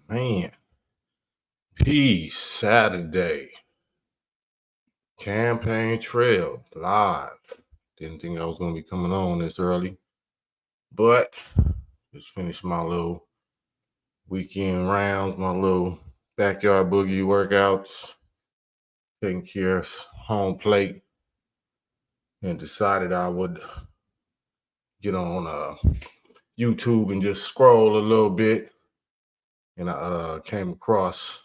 Man, peace Saturday. Campaign trail live. Didn't think I was going to be coming on this early, but just finished my little weekend rounds, my little backyard boogie workouts, taking care of home plate, and decided I would get on YouTube and just scroll a little bit. And I came across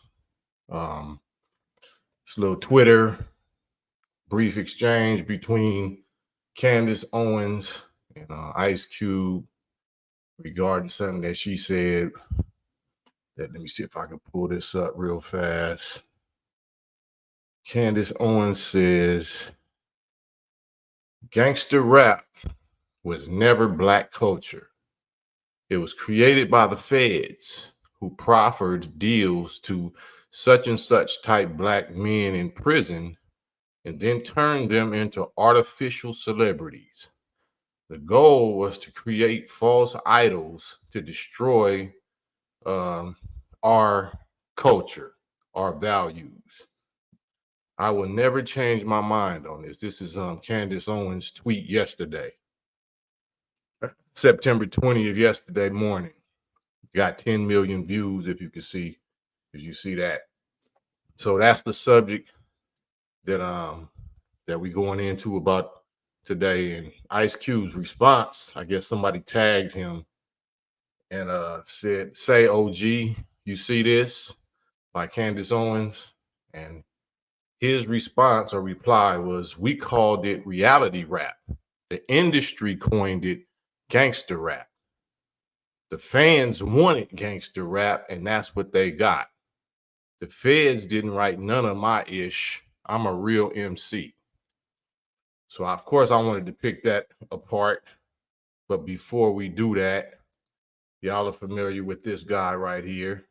this little Twitter brief exchange between Candace Owens and Ice Cube regarding something that she said. Let me see if I can pull this up real fast. Candace Owens says, "Gangster rap was never black culture. It was created by the feds who proffered deals to such and such type black men in prison and then turned them into artificial celebrities. The goal was to create false idols to destroy our culture, our values. I will never change my mind on this." This is Candace Owens' tweet yesterday, September 20th, yesterday morning. Got 10 million views if you see that. So that's the subject that we're going into about today. And Ice Cube's response, I guess somebody tagged him and said, "Say, OG, you see this?" by Candace Owens. And his response or reply was, "We called it reality rap. The industry coined it gangster rap. The fans wanted gangster rap, and that's what they got. The feds didn't write none of my ish. I'm a real MC." So, of course, I wanted to pick that apart. But before we do that, y'all are familiar with this guy right here.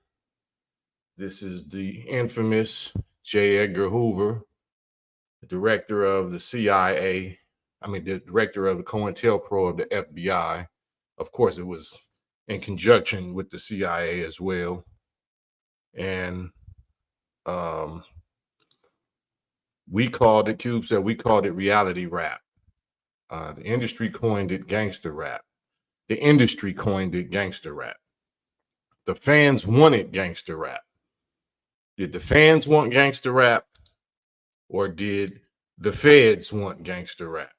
This is the infamous J. Edgar Hoover, the director of the CIA. The director of the COINTELPRO of the FBI. Of course, it was in conjunction with the CIA as well. And Cube said, we called it reality rap. The industry coined it gangster rap. The industry coined it gangster rap. The fans wanted gangster rap. Did the fans want gangster rap, or did the feds want gangster rap?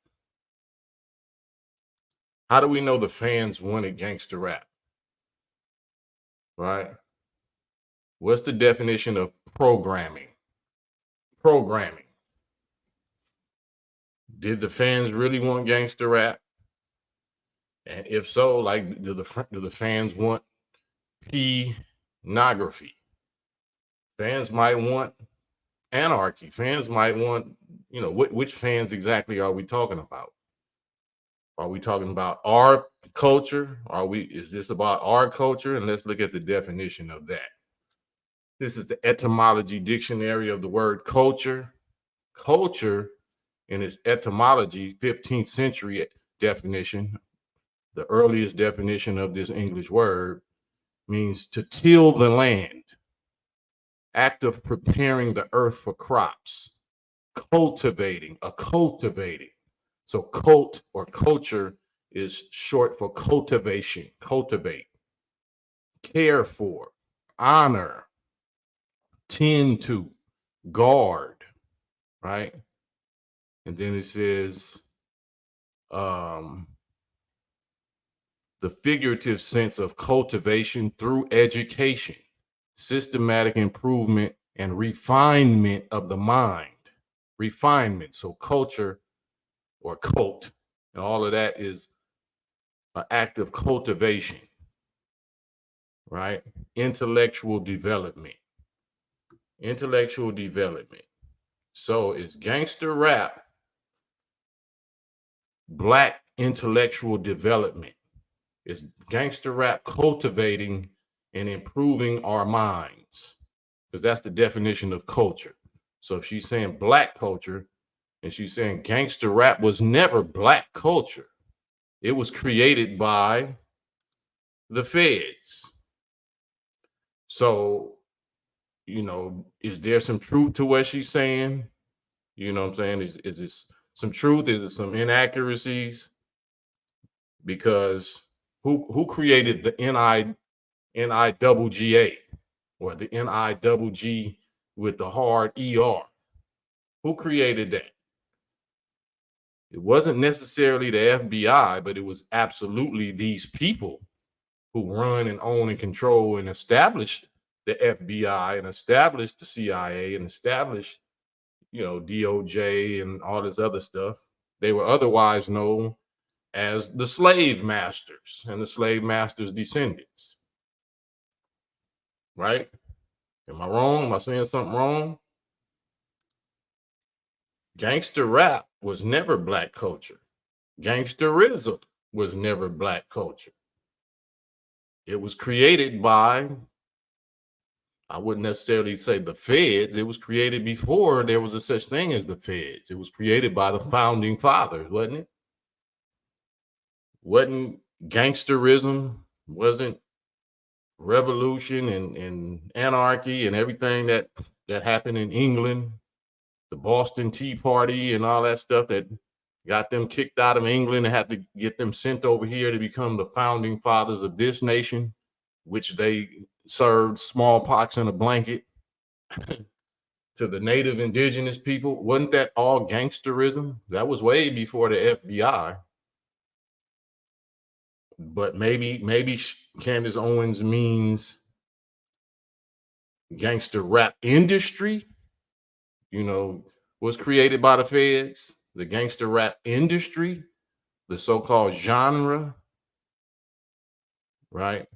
How do we know the fans wanted gangster rap? Right? What's the definition of programming? Programming. Did the fans really want gangster rap? And if so, like, do the fans want pornography? Fans might want anarchy. Fans might want, which fans exactly are we talking about? Are we talking about our culture? Is this about our culture? And let's look at the definition of that. This is the etymology dictionary of the word culture. Culture, in its etymology, 15th century definition, the earliest definition of this English word, means to till the land, act of preparing the earth for crops, cultivating. So cult or culture is short for cultivation, cultivate, care for, honor, tend to, guard, right? And then it says the figurative sense of cultivation through education, systematic improvement and refinement of the mind. Refinement. So culture or cult, and all of that is an act of cultivation, right? Intellectual development. Intellectual development. So is gangster rap black intellectual development? Is gangster rap cultivating and improving our minds? Because that's the definition of culture. So if she's saying black culture, and she's saying gangster rap was never black culture. It was created by the feds. So, is there some truth to what she's saying? You know what I'm saying? Is this some truth? Is it some inaccuracies? Because who created the NIGGA or the NIGG with the hard ER? Who created that? It wasn't necessarily the FBI, but it was absolutely these people who run and own and control and established the FBI and established the CIA and established, DOJ and all this other stuff. They were otherwise known as the slave masters and the slave masters' descendants. Right? Am I wrong? Am I saying something wrong? Gangster rap was never black culture. Gangsterism was never black culture. It was created by, I wouldn't necessarily say the feds. It was created before there was a such thing as the feds. It was created by the founding fathers, wasn't it? Wasn't gangsterism, wasn't revolution and anarchy and everything that happened in England, the Boston Tea Party and all that stuff that got them kicked out of England and had to get them sent over here to become the founding fathers of this nation, which they served smallpox in a blanket to the native indigenous people. Wasn't that all gangsterism? That was way before the FBI. But maybe Candace Owens means gangster rap industry, was created by the feds, the gangster rap industry, the so-called genre, right?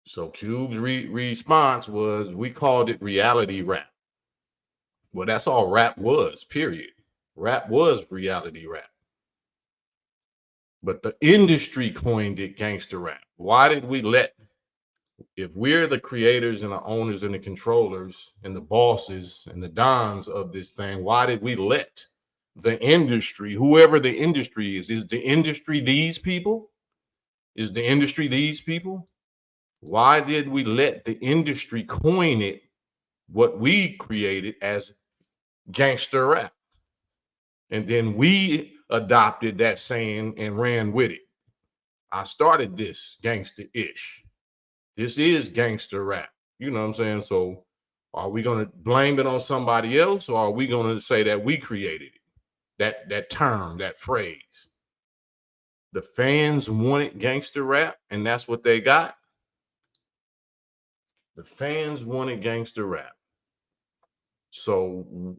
So Cube's response was, we called it reality rap. Well, that's all rap was, period. Rap was reality rap. But the industry coined it gangster rap. Why did we if we're the creators and the owners and the controllers and the bosses and the dons of this thing, why did we let the industry, whoever the industry is the industry these people? Is the industry these people? Why did we let the industry coin it, what we created as gangster rap? And then we adopted that saying and ran with it. I started this gangster-ish. This is gangster rap. You know what I'm saying? So are we going to blame it on somebody else, or are we going to say that we created it? That term, that phrase. The fans wanted gangster rap, and that's what they got. The fans wanted gangster rap. So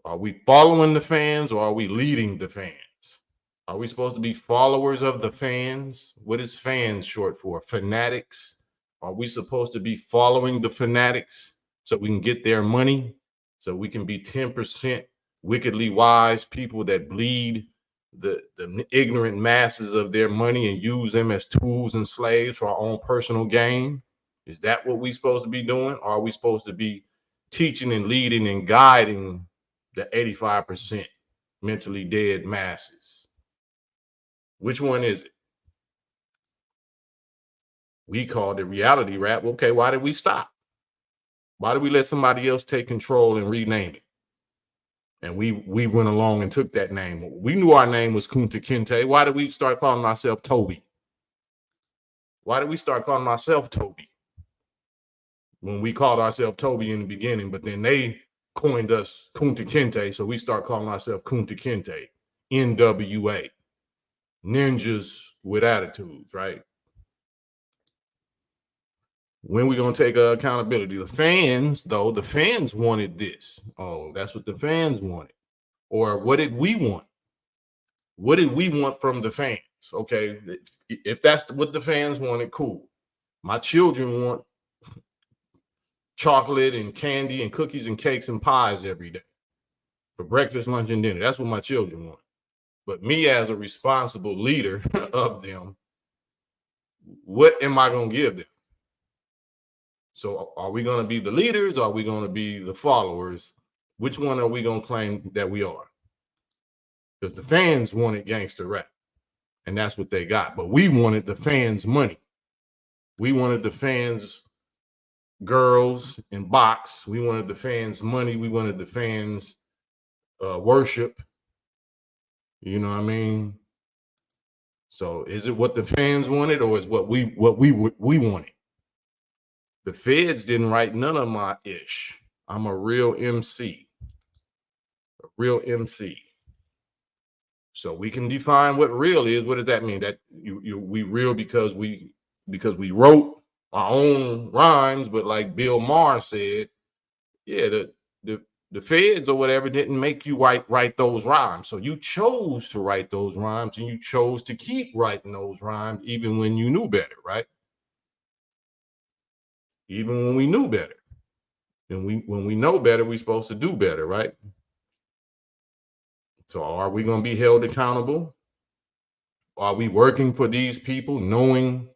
are we following the fans, or are we leading the fans? Are we supposed to be followers of the fans? What is fans short for? Fanatics? Are we supposed to be following the fanatics so we can get their money, so we can be 10% wickedly wise people that bleed the ignorant masses of their money and use them as tools and slaves for our own personal gain? Is that what we're supposed to be doing? Or are we supposed to be teaching and leading and guiding the 85% mentally dead masses? Which one is it? We called it reality rap. Okay, why did we stop? Why did we let somebody else take control and rename it? And we went along and took that name. We knew our name was Kunta Kinte. Why did we start calling ourselves Toby? Why did we start calling ourselves Toby? When we called ourselves Toby in the beginning, but then they coined us Kunta Kinte, so we start calling ourselves Kunta Kinte, NWA, ninjas with attitudes, right? When we gonna take accountability? The fans wanted this. Oh, that's what the fans wanted. Or what did we want? What did we want from the fans? Okay, if that's what the fans wanted, cool. My children want chocolate and candy and cookies and cakes and pies every day for breakfast, lunch, and dinner. That's what my children want. But me as a responsible leader of them, what am I gonna give them? So are we going to be the leaders, or are we going to be the followers? Which one are we going to claim that we are? Because the fans wanted gangster rap, and that's what they got. But we wanted the fans' money. We wanted the fans girls and box. We wanted the fans money. We wanted the fans worship. You know what I mean? So is it what the fans wanted, or is what we wanted? The feds didn't write none of my ish. I'm a real MC. A real MC. So we can define what real is. What does that mean? That we real because we wrote our own rhymes, but like Bill Maher said, yeah, the feds or whatever didn't make you write those rhymes. So you chose to write those rhymes, and you chose to keep writing those rhymes even when you knew better, right? Even when we knew better. And when we know better, we're supposed to do better, right? So are we going to be held accountable? Are we working for these people, knowing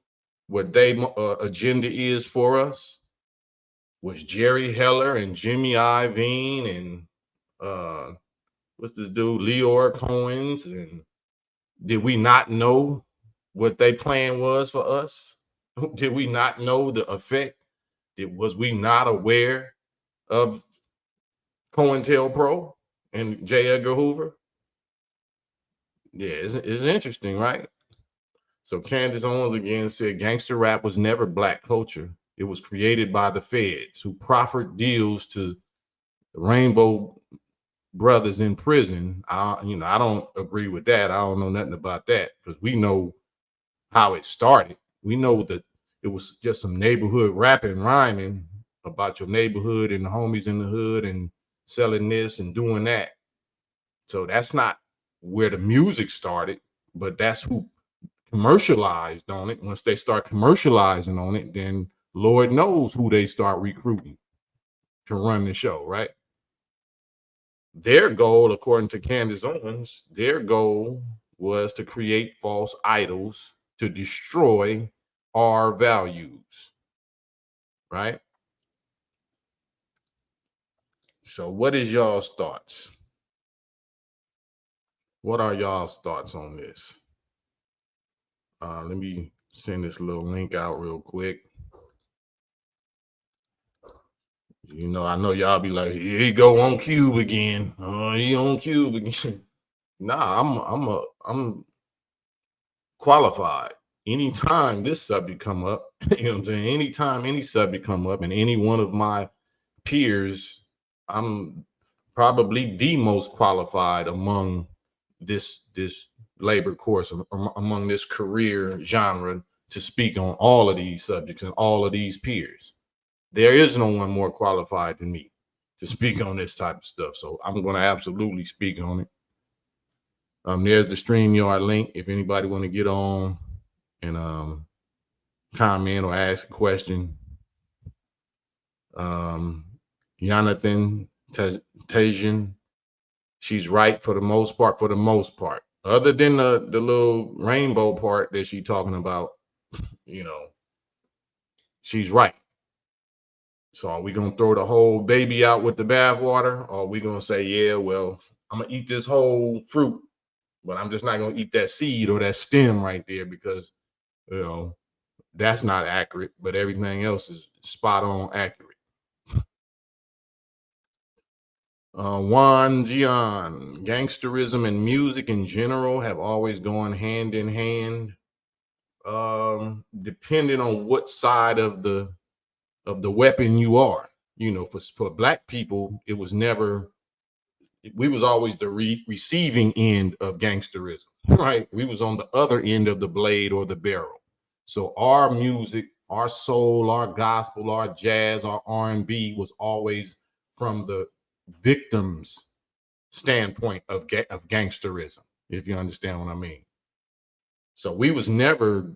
what their agenda is for us? Was Jerry Heller and Jimmy Iovine and what's this dude, Leor Cohen's, and did we not know what their plan was for us? Did we not know the effect? Was we not aware of COINTELPRO and J. Edgar Hoover? Yeah, it's interesting, right? So Candace Owens again said, gangster rap was never black culture. It was created by the feds who proffered deals to Rainbow brothers in prison. I don't agree with that. I don't know nothing about that, because we know how it started. We know that it was just some neighborhood rapping, rhyming about your neighborhood and the homies in the hood and selling this and doing that. So that's not where the music started, but that's who commercialized on it. Once they start commercializing on it, then Lord knows who they start recruiting to run the show, right? Their goal, according to Candace Owens, their goal was to create false idols to destroy our values, right? So what is y'all's thoughts? What are y'all's thoughts on this? Let me send this little link out real quick. You know, I know y'all be like, here he go on Cube again. Oh, he on Cube again. Nah, I'm qualified. Anytime this subject come up, you know what I'm saying? Anytime any subject come up and any one of my peers, I'm probably the most qualified among this labor course, among this career genre, to speak on all of these subjects and all of these peers. There is no one more qualified than me to speak on this type of stuff. So I'm going to absolutely speak on it. There's the StreamYard link if anybody want to get on and comment or ask a question. Jonathan Tajian, she's right for the most part. Other than the little rainbow part that she's talking about, you know, she's right. So are we going to throw the whole baby out with the bathwater? Or are we going to say, yeah, well, I'm going to eat this whole fruit, but I'm just not going to eat that seed or that stem right there, because, you know, that's not accurate, but everything else is spot on accurate. Juan Gian, gangsterism and music in general have always gone hand in hand. Depending on what side of the weapon you are. You know, for black people, it was never, we was always the receiving end of gangsterism, right? We was on the other end of the blade or the barrel. So our music, our soul, our gospel, our jazz, our R&B was always from the victim's standpoint of gangsterism, if you understand what I mean. So we was never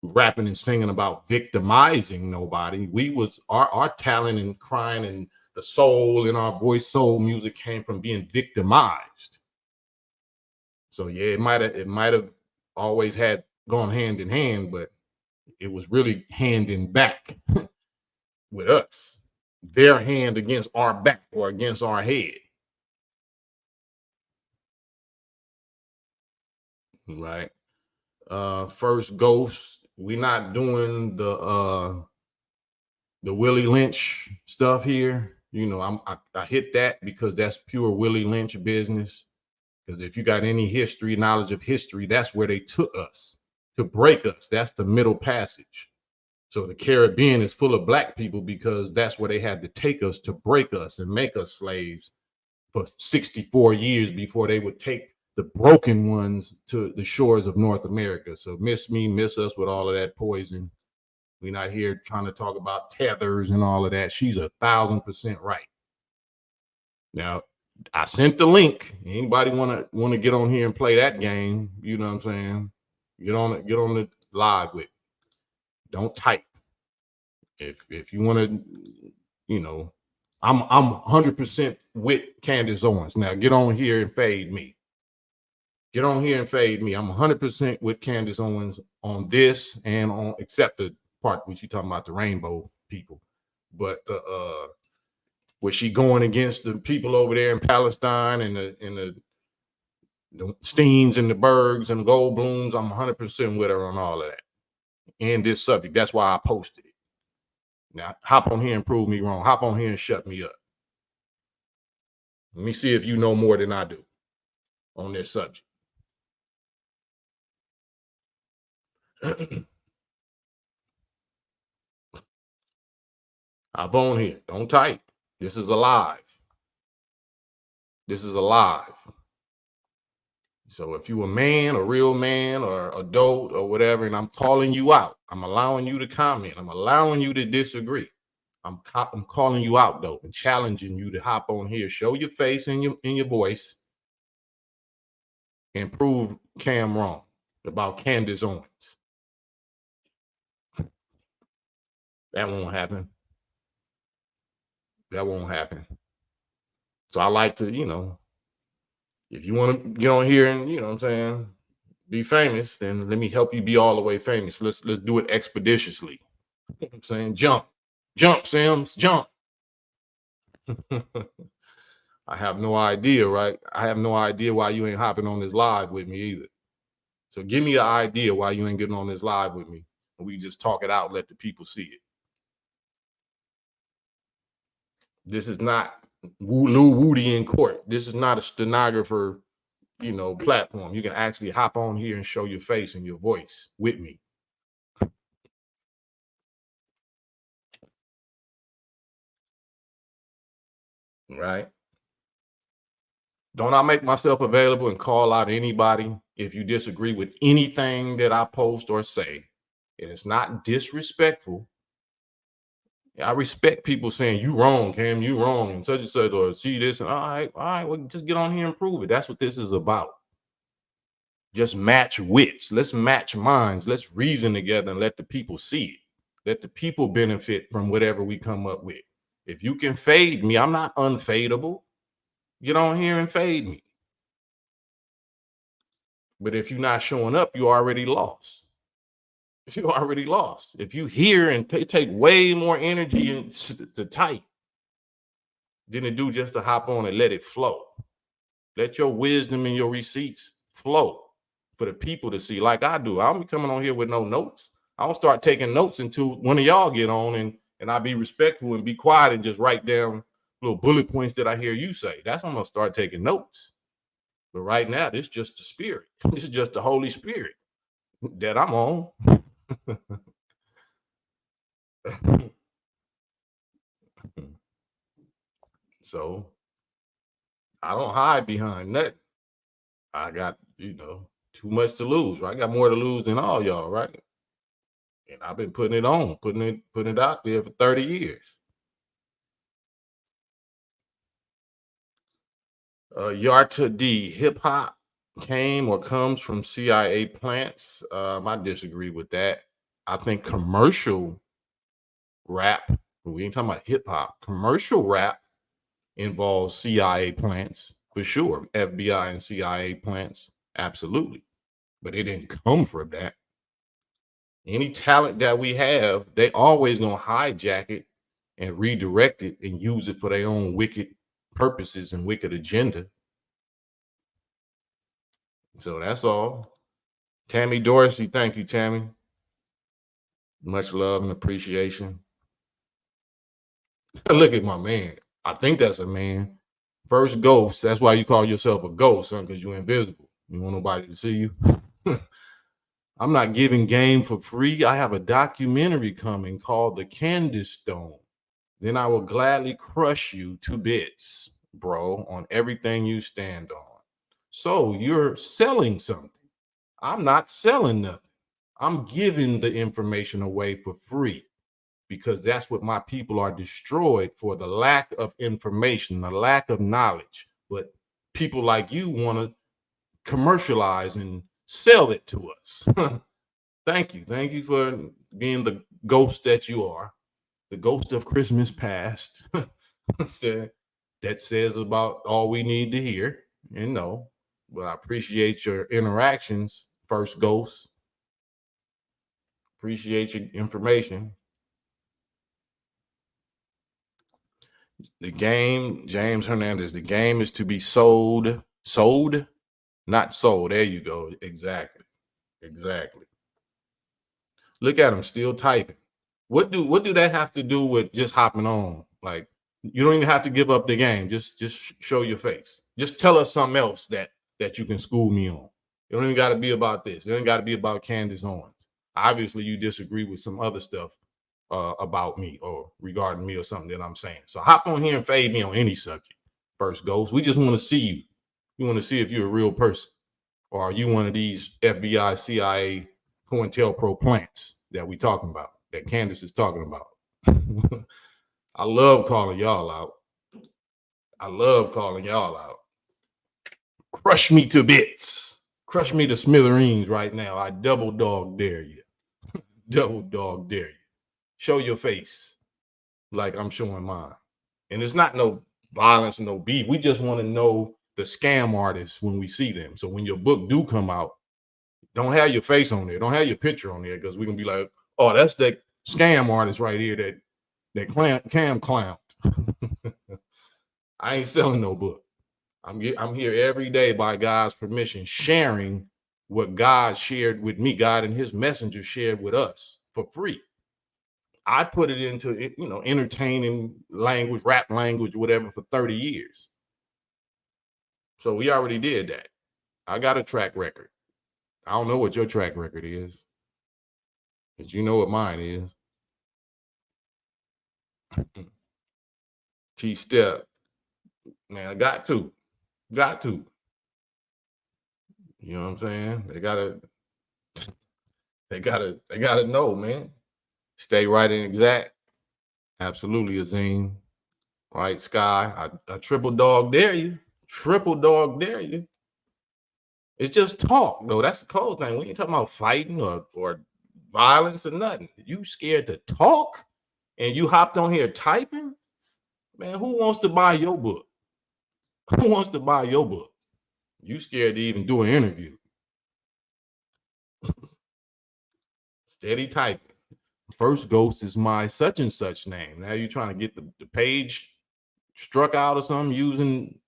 rapping and singing about victimizing nobody. We was our talent and crying and the soul in our voice, soul music, came from being victimized. So yeah, it might have always had gone hand in hand, but it was really hand in back with us. Their hand against our back or against our head. Right. First Ghost, we're not doing the Willie Lynch stuff here. You know, I hit that because that's pure Willie Lynch business. Because if you got any history, knowledge of history, that's where they took us to break us. That's the Middle Passage. So the Caribbean is full of black people because that's where they had to take us to break us and make us slaves for 64 years before they would take the broken ones to the shores of North America. So miss me, miss us with all of that poison. We're not here trying to talk about tethers and all of that. She's 1,000% right. Now, I sent the link. Anybody want to get on here and play that game? You know what I'm saying? Get on the live with. Don't type. If you want to, you know, I'm 100% with Candace Owens. Now get on here and fade me. Get on here and fade me. I'm 100% with Candace Owens on this and on except the part where she talking about the rainbow people, but was she going against the people over there in Palestine and the Steens and the Bergs and the Goldblums? I'm 100% with her on all of that and this subject. That's why I posted it. Now hop on here and prove me wrong. Hop on here and shut me up. Let me see if you know more than I do on this subject. Hop on here. Don't type. This is alive. This is alive. So if you a man, a real man, or adult or whatever, and I'm calling you out, I'm allowing you to comment. I'm allowing you to disagree. I'm calling you out though and challenging you to hop on here, show your face and your voice, and prove Cam wrong about Candace Owens. That won't happen. That won't happen. So I like to, you know, if you want to get on here and, you know what I'm saying, be famous, then let me help you be all the way famous. Let's do it expeditiously. You know what I'm saying, jump, Sims, jump. I have no idea, right? I have no idea why you ain't hopping on this live with me either. So give me an idea why you ain't getting on this live with me. And we just talk it out and let the people see it. This is not Lou Woody in court. This is not a stenographer, you know, platform. You can actually hop on here and show your face and your voice with me. Right? Don't I make myself available and call out anybody if you disagree with anything that I post or say? And it's not disrespectful. I respect people saying you wrong, Cam, you wrong, and such, or see this, and all right, well, just get on here and prove it. That's what this is about. Just match wits. Let's match minds. Let's reason together and let the people see it. Let the people benefit from whatever we come up with. If you can fade me, I'm not unfadeable. Get on here and fade me. But if you're not showing up, you already lost. You already lost. If you hear and take way more energy to type than to do just to hop on and let it flow. Let your wisdom and your receipts flow for the people to see, like I do. I don't be coming on here with no notes. I don't start taking notes until one of y'all get on and I be respectful and be quiet and just write down little bullet points that I hear you say. That's when I'm gonna start taking notes. But right now, this is just the spirit. This is just the Holy Spirit that I'm on. So I don't hide behind that. I got, you know, too much to lose. Right? I got more to lose than all y'all, right? And I've been putting it on, putting it out there for 30 years. Yarta D, hip hop came or comes from CIA plants. I disagree with that. I think commercial rap, we ain't talking about hip hop, commercial rap involves CIA plants for sure. FBI and CIA plants, absolutely. But it didn't come from that. Any talent that we have, they always gonna hijack it and redirect it and use it for their own wicked purposes and wicked agenda. So that's all. Tammy Dorsey, thank you, Tammy. Much love and appreciation. Look at my man. I think that's a man. First ghost. That's why you call yourself a ghost, son, because you're invisible. You want nobody to see you. I'm not giving game for free. I have a documentary coming called The Candace Stone. Then I will gladly crush you to bits, bro, on everything you stand on. So you're selling something. I'm not selling nothing. I'm giving the information away for free because that's what my people are destroyed for, the lack of information, the lack of knowledge. But people like you want to commercialize and sell it to us. Thank you. Thank you for being the ghost that you are, the ghost of Christmas past that says about all we need to hear and know. But I appreciate your interactions, first ghost. Appreciate your information. The game, James Hernandez, the game is to be sold, not sold. There you go. Exactly. Look at him still typing. What do that have to do with just hopping on? Like, you don't even have to give up the game. Just show your face. Just tell us something else that you can school me on. It don't even got to be about this. It don't got to be about Candace Owens. Obviously, you disagree with some other stuff about me or regarding me or something that I'm saying. So hop on here and fade me on any subject. First Ghost, we just want to see you. We want to see if you're a real person, or are you one of these FBI, CIA, COINTELPRO plants that we talking about, that Candace is talking about. I love calling y'all out. Crush me to bits. Crush me to smithereens right now. I double dog dare you. Double dog dare you. Show your face like I'm showing mine. And it's not no violence, no beef. We just want to know the scam artists when we see them. So when your book do come out, don't have your face on there. Don't have your picture on there, because we're going to be like, oh, that's that scam artist right here that cam clown. I ain't selling no book. I'm here every day by God's permission, sharing what God shared with me, God and his messenger shared with us for free. I put it into, entertaining language, rap language, whatever, for 30 years. So we already did that. I got a track record. I don't know what your track record is, but you know what mine is. T-Step. Man, I got to. You know what I'm saying? They gotta know, man. Stay right and exact. Absolutely, Azim. Right, Sky. I triple dog dare you. Triple dog dare you. It's just talk, though. That's the cold thing. We ain't talking about fighting or violence or nothing. You scared to talk and you hopped on here typing? Man, who wants to buy your book? Who wants to buy your book? You scared to even do an interview. Steady typing. First Ghost is my such and such name. Now you're trying to get the page struck out or something using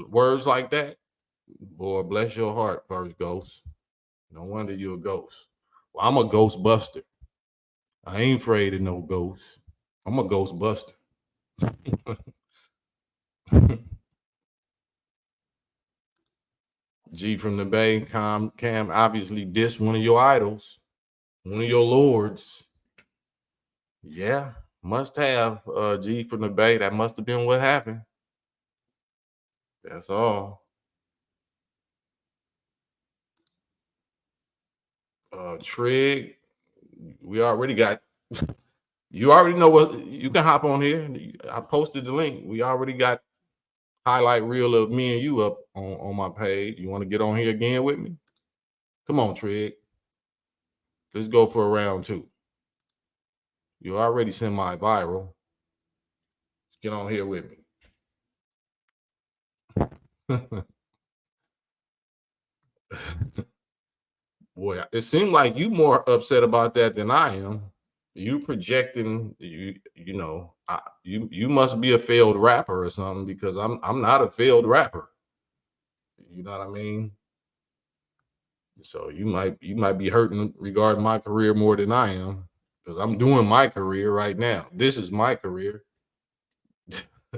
words like that? Boy, bless your heart, First Ghost. No wonder you're a ghost. Well, I'm a ghost buster. I ain't afraid of no ghosts. I'm a ghost buster. G from the Bay, Cam obviously dissed one of your idols, one of your lords. Yeah, must have. G from the Bay, that must have been what happened. That's all. Trig, we already got. You already know what. You can hop on here. I posted the link. We already got highlight reel of me and you up on my page. You want to get on here again with me? Come on, Trig. Let's go for a round two. You already semi-viral. Let's get on here with me. Boy, it seemed like you more upset about that than I am. You projecting, you must be a failed rapper or something, because I'm not a failed rapper. You know what I mean? So you might be hurting regarding my career more than I am, because I'm doing my career right now. This is my career.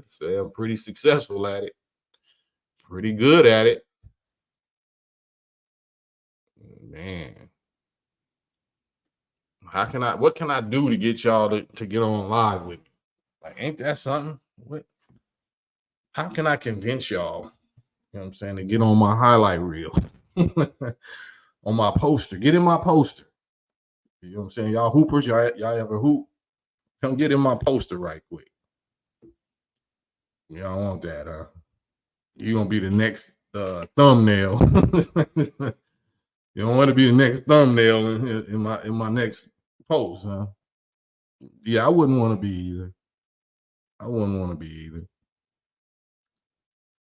So I'm pretty successful at it, pretty good at it. Man, what can I do to get y'all to get on live with me? Like, ain't that something? How can I convince y'all, you know what I'm saying, to get on my highlight reel? On my poster. Get in my poster. You know what I'm saying? Y'all hoopers, y'all ever hoop? Come get in my poster right quick. Y'all want that, huh? You're gonna be the next thumbnail. You don't want to be the next thumbnail in my next post, huh? Yeah, I wouldn't want to be either. I wouldn't want to be either.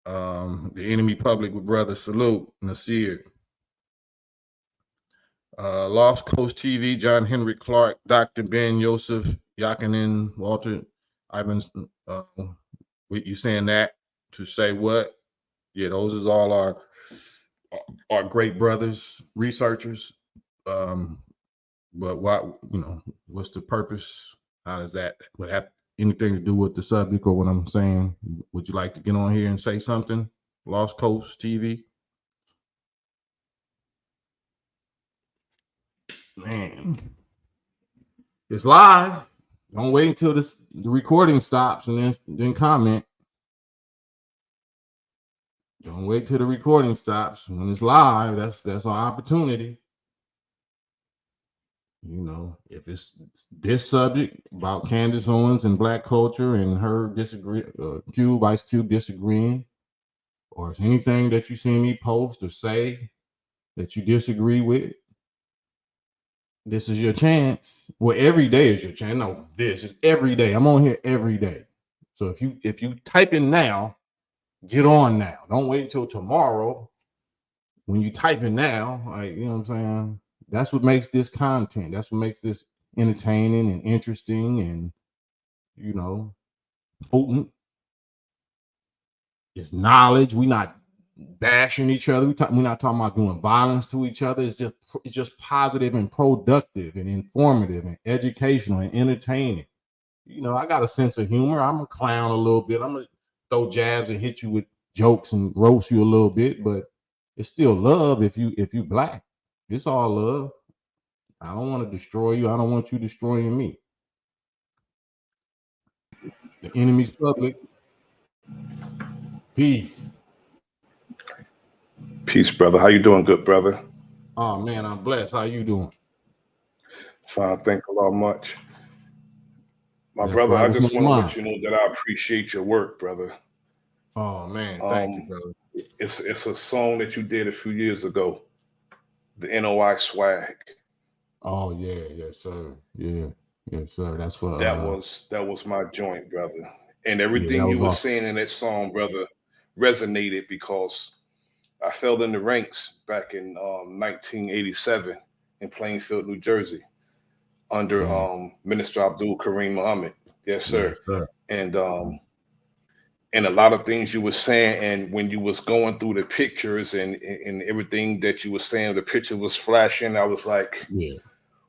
The enemy public with brother salute Nasir. Lost Coast TV, John Henry Clark, Dr. Ben Yosef, Yakinen, Walter Ivans. You saying that to say what? Yeah, those is all our great brothers, researchers. But what's the purpose? How does that would have anything to do with the subject or what I'm saying? Would you like to get on here and say something? Lost Coast TV. Man, it's live. Don't wait until the recording stops and then comment. Don't wait till the recording stops. When it's live, that's our opportunity. You know, if it's this subject about Candace Owens and black culture and her Ice Cube disagreeing, or it's anything that you see me post or say that you disagree with, this is your chance. Well, every day is your chance. No, this is every day. I'm on here every day. So if you type in now, get on now. Don't wait until tomorrow. When you type in now, like, you know what I'm saying? That's what makes this content. That's what makes this entertaining and interesting and, you know, potent. It's knowledge. We're not bashing each other. We're not talking about doing violence to each other. It's just positive and productive and informative and educational and entertaining. You know, I got a sense of humor. I'm a clown a little bit. I'm gonna throw jabs and hit you with jokes and roast you a little bit, but it's still love if you black. It's all love. I don't want to destroy you. I don't want you destroying me. The enemy's public. Peace. Peace, brother. How you doing, good brother? Oh man, I'm blessed. How you doing? Fine, thank you a lot much. My That's brother, right. I What's just on your want to mind? let you know that I appreciate your work, brother. Oh man, thank you, brother. It's a song that you did a few years ago, the NOI swag. Oh yeah, yes sir. Yeah, yes sir. That's for That was my joint, brother. And yeah, that everything you was were awesome. saying in that song, brother, resonated because I fell in the ranks back in 1987 in Plainfield, New Jersey, under Minister Abdul Kareem Muhammad. Yes, sir. Yes, sir. And a lot of things you were saying, and when you was going through the pictures and everything that you were saying, the picture was flashing. I was like, Yeah.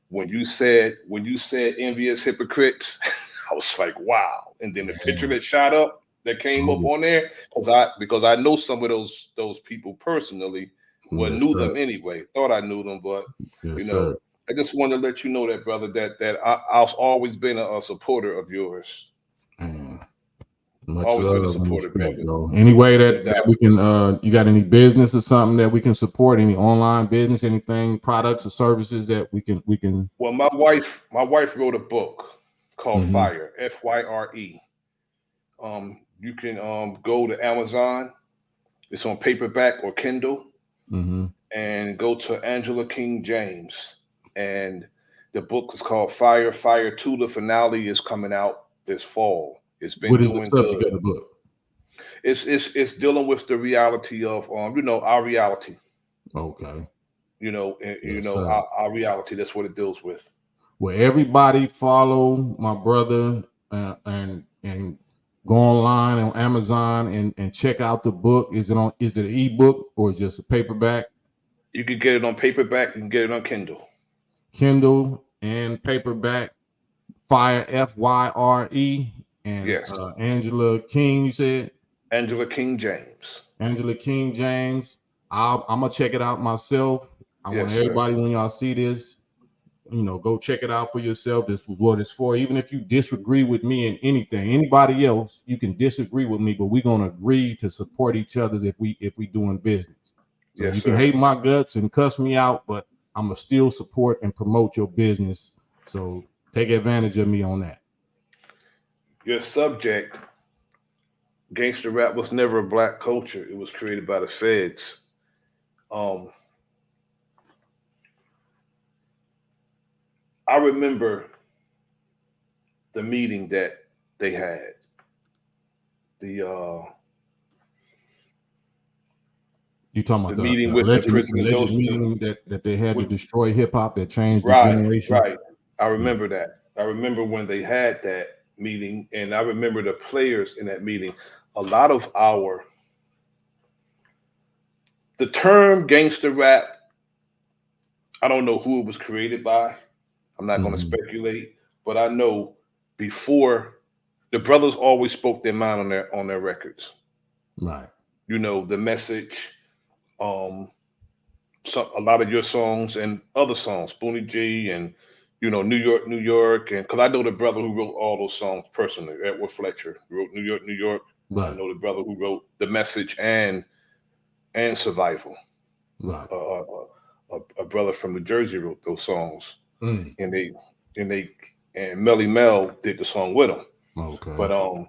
when you said envious hypocrites, I was like, wow. And then the picture that shot up that came up on there, because I know some of those people personally, well, yes, knew sir. them anyway, thought I knew them, but Yes, sir. I just wanted to let you know that, brother, that I've always been a supporter of yours. Much Always been a love and supporter, respect, brother. bro. Any way No that doubt. we can you got any business or something that we can support, any online business, anything, products or services that we can Well, my wife wrote a book called Fire, FYRE. You can go to Amazon. It's on paperback or Kindle, and go to Angela King James. And the book is called Fire. Fire 2, the finale is coming out this fall. It's been What is the doing subject good. of the book? It's dealing with the reality of our reality. Okay. Our reality. That's what it deals with. Well, everybody follow my brother and go online on Amazon and check out the book. Is it an ebook or is it just a paperback? You can get it on paperback. You can get it on Kindle. Kindle and paperback. Fire, FYRE, and Yes. Angela King. You said Angela King James. Angela King James. I'm gonna check it out myself. I want Yes, everybody, when y'all see this, go check it out for yourself. This is what it's for. Even if you disagree with me in anything, anybody else, you can disagree with me, but we're gonna agree to support each other if we doing business. So Yes, you can sir. hate my guts and cuss me out, but I'm gonna still support and promote your business. So take advantage of me on that. Your subject, gangster rap, was never a black culture. It was created by the feds. I remember the meeting that they had. You talking about The meeting the with the alleged president, those meeting that they had to destroy hip hop that changed the right, generation? right. I remember that. I remember when they had that meeting, and I remember the players in that meeting. A lot of the term gangster rap, I don't know who it was created by. I'm not going to speculate, but I know before, the brothers always spoke their mind on their records. Right. The message, a lot of your songs and other songs, Spoonie G and New York, and because I know the brother who wrote all those songs personally, Edward Fletcher, who wrote New York. Right. I know the brother who wrote the message and Survival. Right. A brother from New Jersey wrote those songs, Mm. and Melly Mel did the song with him. Okay. But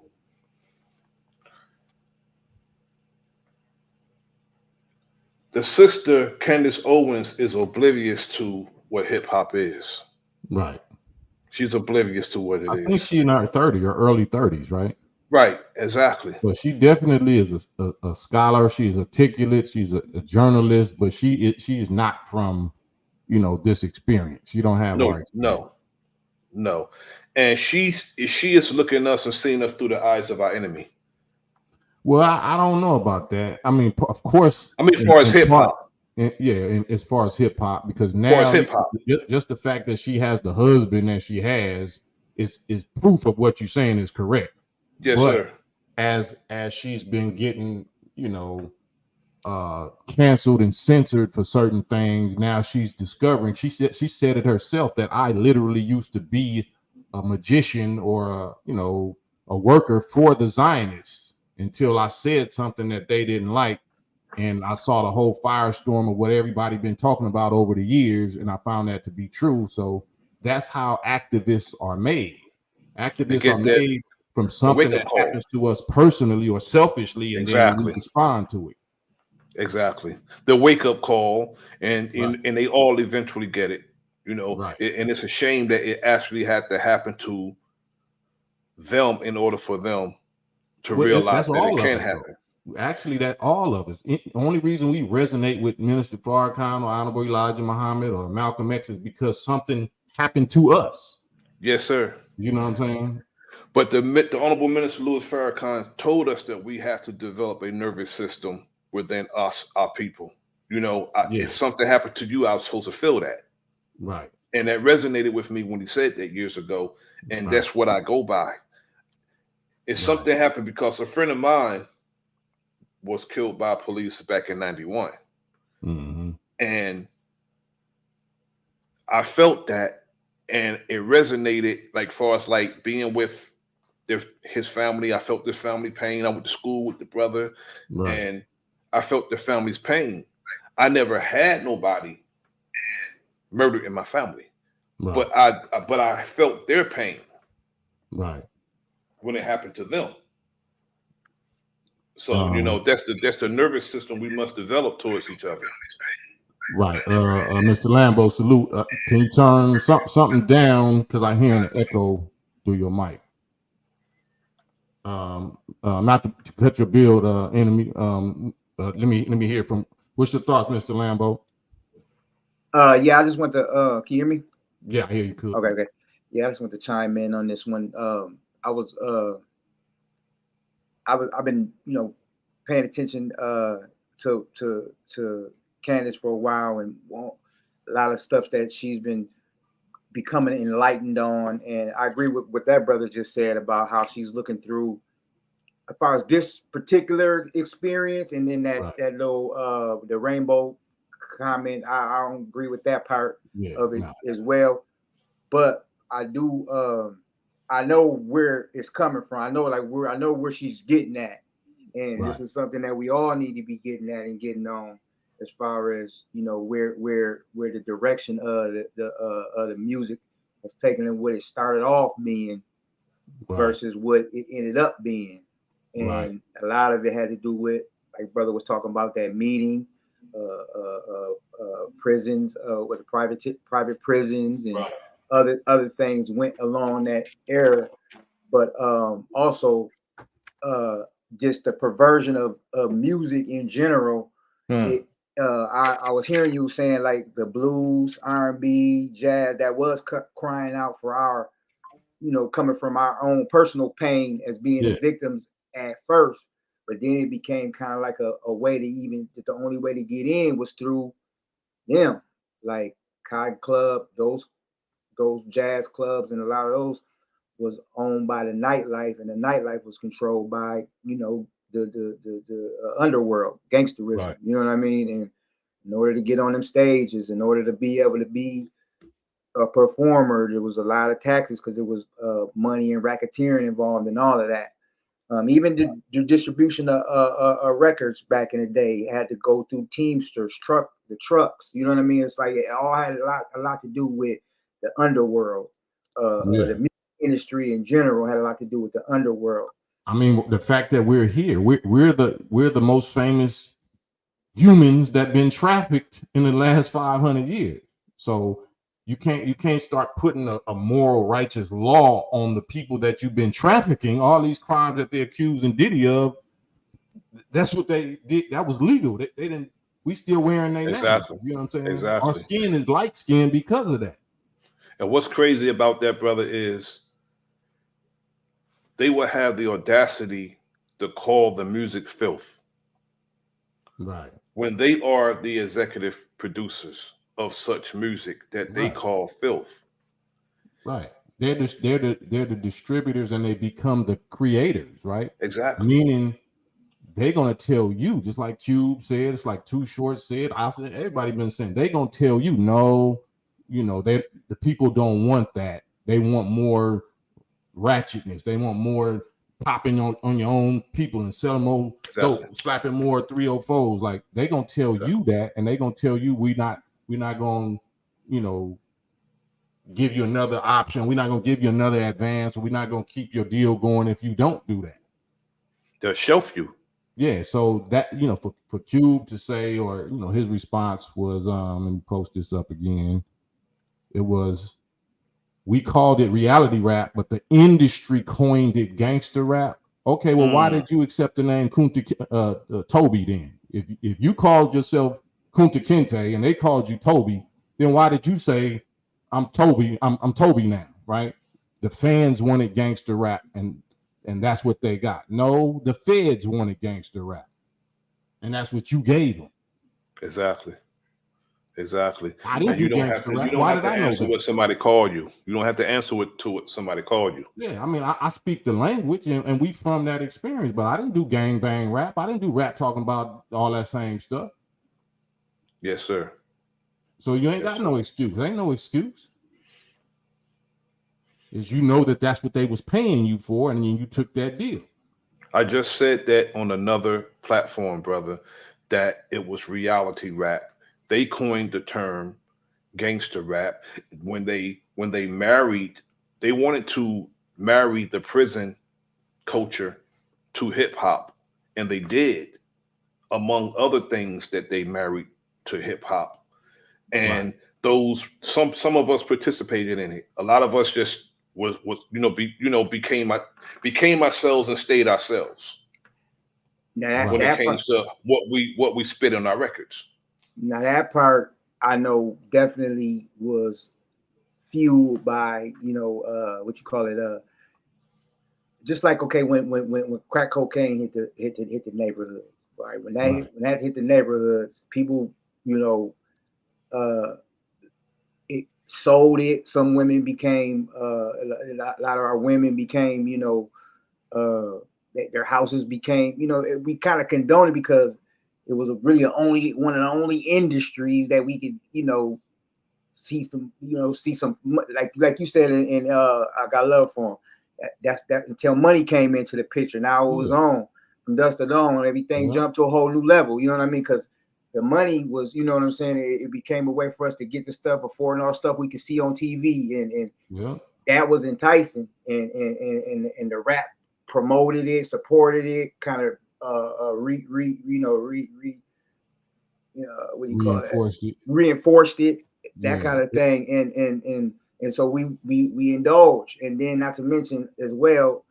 the sister Candace Owens is oblivious to what hip hop is. Right. She's oblivious to what it I is. think she's in her 30s or early 30s, right? Right, exactly. But she definitely is a scholar. She's articulate. She's a journalist, but she's not from this experience. She don't have our experience. No. And she is looking at us and seeing us through the eyes of our enemy. Well, I don't know about that. I mean, of course. I mean, as far as hip hop. As far as hip hop, because As far as now hip hop. just the fact that she has the husband that she has is proof of what you're saying is correct. Yes, but sir. As she's been getting, canceled and censored for certain things, now she's discovering. She said it herself that I literally used to be a magician or a worker for the Zionists until I said something that they didn't like. And I saw the whole firestorm of what everybody been talking about over the years, and I found that to be true. So that's how activists are made. Activists are made from something that happens to us personally or selfishly, and then we respond to it. Exactly. The wake-up call, and they all eventually get it, Right. And it's a shame that it actually had to happen to them in order for them to realize that it can happen. Actually, that all of us. The only reason we resonate with Minister Farrakhan or Honorable Elijah Muhammad or Malcolm X is because something happened to us. Yes, sir. You know what I'm saying? But the Honorable Minister Louis Farrakhan told us that we have to develop a nervous system within us, our people. If something happened to you, I was supposed to feel that. Right. And that resonated with me when he said that years ago. And that's what I go by. If something happened, because a friend of mine was killed by police back in 91. Mm-hmm. And I felt that, and it resonated, like far as like being with his family. I felt this family pain. I went to school with the brother, and I felt the family's pain. I never had nobody murdered in my family, but I felt their pain. Right. When it happened to them. So that's the nervous system we must develop towards each other. Right. Mr. Lambo, salute. Can you turn something down, because I hear an echo through your mic? Not to cut your build, enemy. Let me hear from. What's your thoughts, Mr. Lambo? Yeah, I just want to. Can you hear me? Yeah, I hear you. Cool. Okay. Yeah, I just want to chime in on this one. I've been paying attention to Candace for a while, and a lot of stuff that she's been becoming enlightened on. And I agree with what that brother just said about how she's looking through as far as this particular experience, and then that little the rainbow comment. I don't agree with that part of it as well. But I do I know where it's coming from. I know where she's getting at. And this is something that we all need to be getting at and getting on, as far as, you know, where the direction of the music has taken and what it started off being versus what it ended up being. And a lot of it had to do with, like brother was talking about, that meeting, prisons, with the private prisons, and other things went along that era. But also just the perversion of music in general. I was hearing you saying like the blues, R&B, jazz, that was crying out for our, you know, coming from our own personal pain as being the victims at first, but then it became kind of like a way to even, the only way to get in was through them, like Cotton Club, those jazz clubs, and a lot of those was owned by the nightlife, and the nightlife was controlled by, you know, the underworld, gangsterism. You know what I mean? And in order to get on them stages, in order to be able to be a performer, there was a lot of taxes, because there was money and racketeering involved and all of that. Even the distribution of records back in the day had to go through Teamsters, the trucks. You know what I mean? It's like it all had a lot to do with the underworld. The music industry in general had a lot to do with the underworld. I mean, the fact that we're here, we're the most famous humans that been trafficked in the last 500 years. So you can't start putting a moral, righteous law on the people that you've been trafficking. All these crimes that they're accusing Diddy of, that's what they did. That was legal. They didn't. We still wearing their name. You know what I'm saying? Exactly. Our skin is light skin because of that. And what's crazy about that, brother, is they will have the audacity to call the music filth. Right. When they are the executive producers of such music that they call filth. Right. They're the distributors, and they become the creators, right? Exactly. Meaning they're gonna tell you, just like Cube said, it's like Too Short said, I said, everybody been saying, they're gonna tell you, no, you know, the people don't want that. They want more ratchetness. They want more popping on your own people and selling more dope, slapping more 304s. Like, they gonna tell you that, and they gonna tell you we're not gonna, you know, give you another option. We're not gonna give you another advance. We're not gonna keep your deal going if you don't do that. They'll shelf you. Yeah, so that, you know, for Cube to say, or, you know, his response was, let me post this up again. It was, we called it reality rap, but the industry coined it gangster rap. Okay, well, why did you accept the name Toby then? If you called yourself Kunta Kinte and they called you Toby, then why did you say I'm Toby? I'm Toby now, right? The fans wanted gangster rap, and that's what they got. No, the feds wanted gangster rap, and that's what you gave them. Exactly. I didn't do gangster rap. You don't have to answer what somebody called you. You don't have to answer to what somebody called you. Yeah, I mean, I speak the language, and we from that experience, but I didn't do gang bang rap. I didn't do rap talking about all that same stuff. Yes, sir. So you ain't got no excuse. There ain't no excuse. Is, you know, that's what they was paying you for, and then you took that deal. I just said that on another platform, brother, that it was reality rap. They coined the term gangster rap when they married. They wanted to marry the prison culture to hip hop, and they did, among other things that they married to hip hop. And those some of us participated in it. A lot of us just became ourselves and stayed ourselves. Now when it came to what we spit on our records. Now that part I know definitely was fueled by, you know, what you call it, just like, okay, when crack cocaine hit the neighborhoods, right? When that hit the neighborhoods, people you know, it sold it. Some women became a lot of our women became, you know, their houses became, you know, we kind of condoned it because it was really one of the only industries that we could, you know, see some like you said in I Got Love for him. That's until money came into the picture. Now it was on from dusk to dawn. Everything jumped to a whole new level. You know what I mean? Because the money was, you know what I'm saying. It became a way for us to get the stuff before and all stuff we could see on TV, and that was enticing. And the rap promoted it, supported it, kind of what do you call that? Reinforced it, that kind of thing, and so we indulge, and then not to mention as well,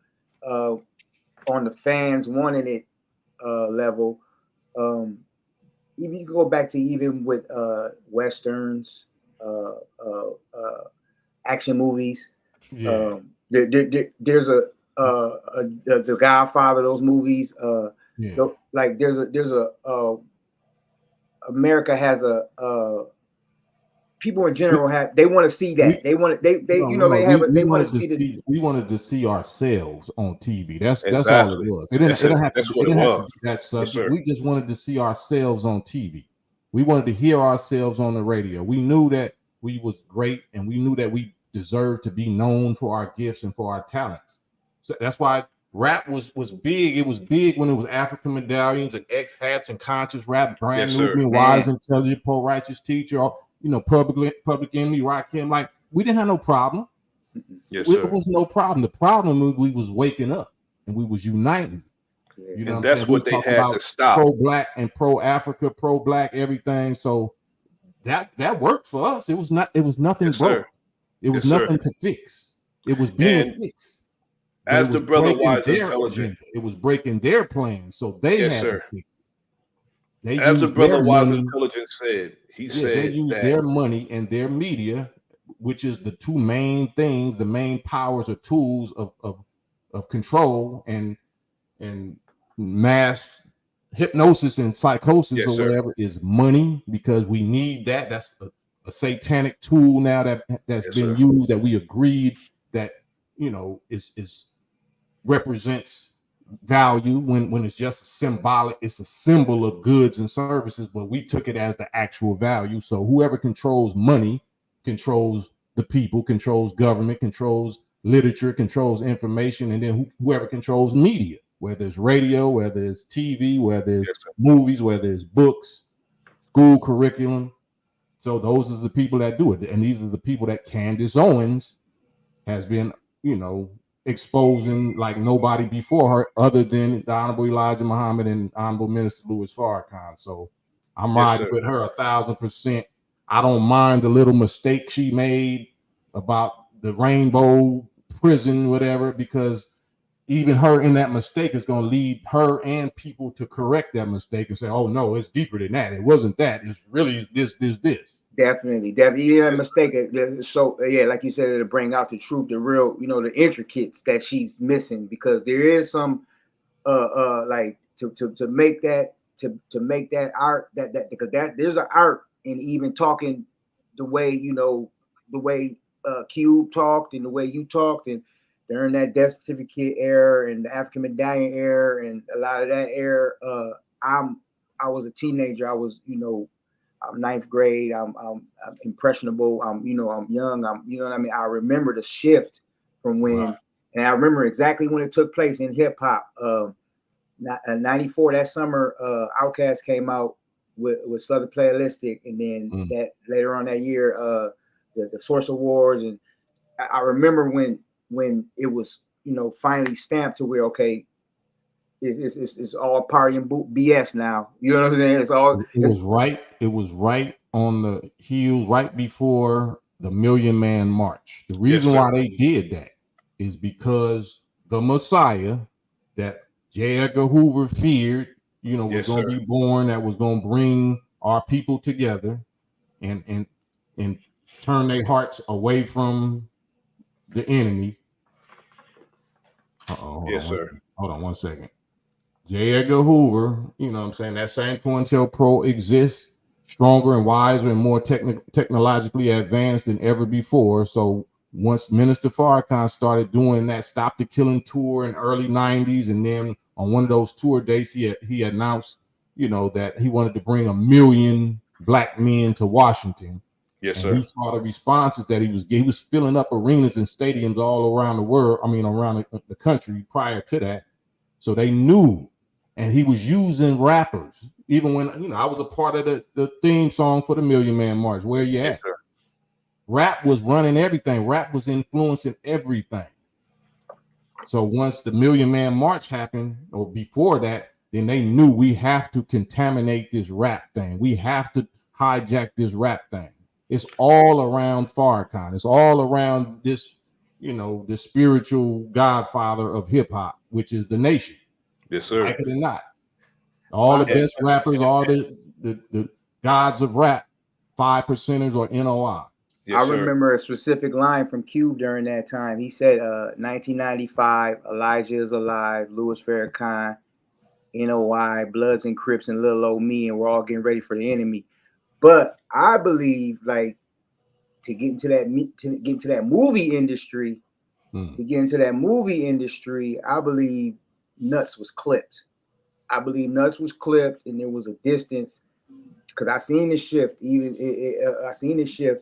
on the fans wanting it level, even you go back to even with westerns, action movies. There's the Godfather, those movies. Like there's a America has people in general they want to see that. They want they want to see we wanted to see ourselves on TV. That's exactly. all it was. It didn't have to be that subject. Yes, we just wanted to see ourselves on TV. We wanted to hear ourselves on the radio. We knew that we was great, and we knew that we deserved to be known for our gifts and for our talents. So that's why rap was big. It was big when it was African medallions and X hats and conscious rap, brand new, wise, intelligent, poor, righteous teacher, or, you know, public enemy, Rakim. Like, we didn't have no problem. It was no problem. The problem was we was waking up and we was uniting. You know, and that's what they had to stop. Pro-black and pro-Africa, pro-black, everything. So that worked for us. It was nothing broke. It was nothing to fix. It was being fixed. As the brother Wise Intelligent, it was breaking their plans, so they had to fix it. As the brother Wise Intelligent said, he said they used their money and their media, which is the two main things, the main powers or tools of control and mass hypnosis and psychosis or whatever, is money, because we need that. That's a satanic tool now that's been used, that we agreed that, you know, is represents value when it's just symbolic. It's a symbol of goods and services, but we took it as the actual value. So whoever controls money controls the people, controls government, controls literature, controls information, and then whoever controls media, whether it's radio, whether it's TV, whether it's movies, whether it's books, school curriculum. So those are the people that do it, and these are the people that Candace Owens has been, you know, exposing like nobody before her, other than the Honorable Elijah Muhammad and Honorable Minister Louis Farrakhan. So I'm riding with her 1,000%. I don't mind the little mistake she made about the rainbow prison, whatever, because even her in that mistake is going to lead her and people to correct that mistake and say, oh no, it's deeper than that. It wasn't that. It's really this. Definitely. You're not mistaken. So like you said, to bring out the truth, the real, you know, the intricates that she's missing, because there is some like to make that art, that because there's an art in even talking the way, you know, the way Cube talked and the way you talked, and during that death certificate era and the African medallion era and a lot of that era. I was a teenager. I was, you know, I'm ninth grade. I'm impressionable. I'm young. You know what I mean? I remember the shift from when, and I remember exactly when it took place in hip hop. 94, that summer, Outkast came out with Southern Playalistic, and then that later on that year, the Source Awards, and I remember when it was, you know, finally stamped to where, okay, it's all party and BS now. You know what I'm saying? It was right on the heels, right before the Million Man March. The reason why they did that is because the Messiah that J. Edgar Hoover feared, you know, was going to be born, that was going to bring our people together and turn their hearts away from the enemy. Hold on one second. J. Edgar Hoover, you know what I'm saying? That same COINTELPRO exists. stronger and wiser and more technologically advanced than ever before. So once Minister Farrakhan started doing that Stop the Killing tour in early 90s, and then on one of those tour dates, he announced, you know, that he wanted to bring 1 million black men to Washington. Yes, and sir. He saw the responses that he was filling up arenas and stadiums all around the world. I mean, around the country prior to that. So they knew, and he was using rappers. Even when, you know, I was a part of the theme song for the Million Man March. Where you at? Yes, Rap was running everything. Rap was influencing everything. So once the Million Man March happened, or before that, then they knew we have to contaminate this rap thing. We have to hijack this rap thing. It's all around Farrakhan. It's all around this, you know, the spiritual godfather of hip hop, which is the nation. Yes, sir. Like it or not. All the best rappers, all the gods of rap, 5%ers or NOI. Yes, I remember a specific line from Cube during that time. He said, 1995, Elijah is alive, Louis Farrakhan, NOI, Bloods and Crips, and little old me, and we're all getting ready for the enemy. But I believe, like, to get into that movie industry, I believe Nuts was clipped. And there was a distance, because I seen the shift. I seen the shift.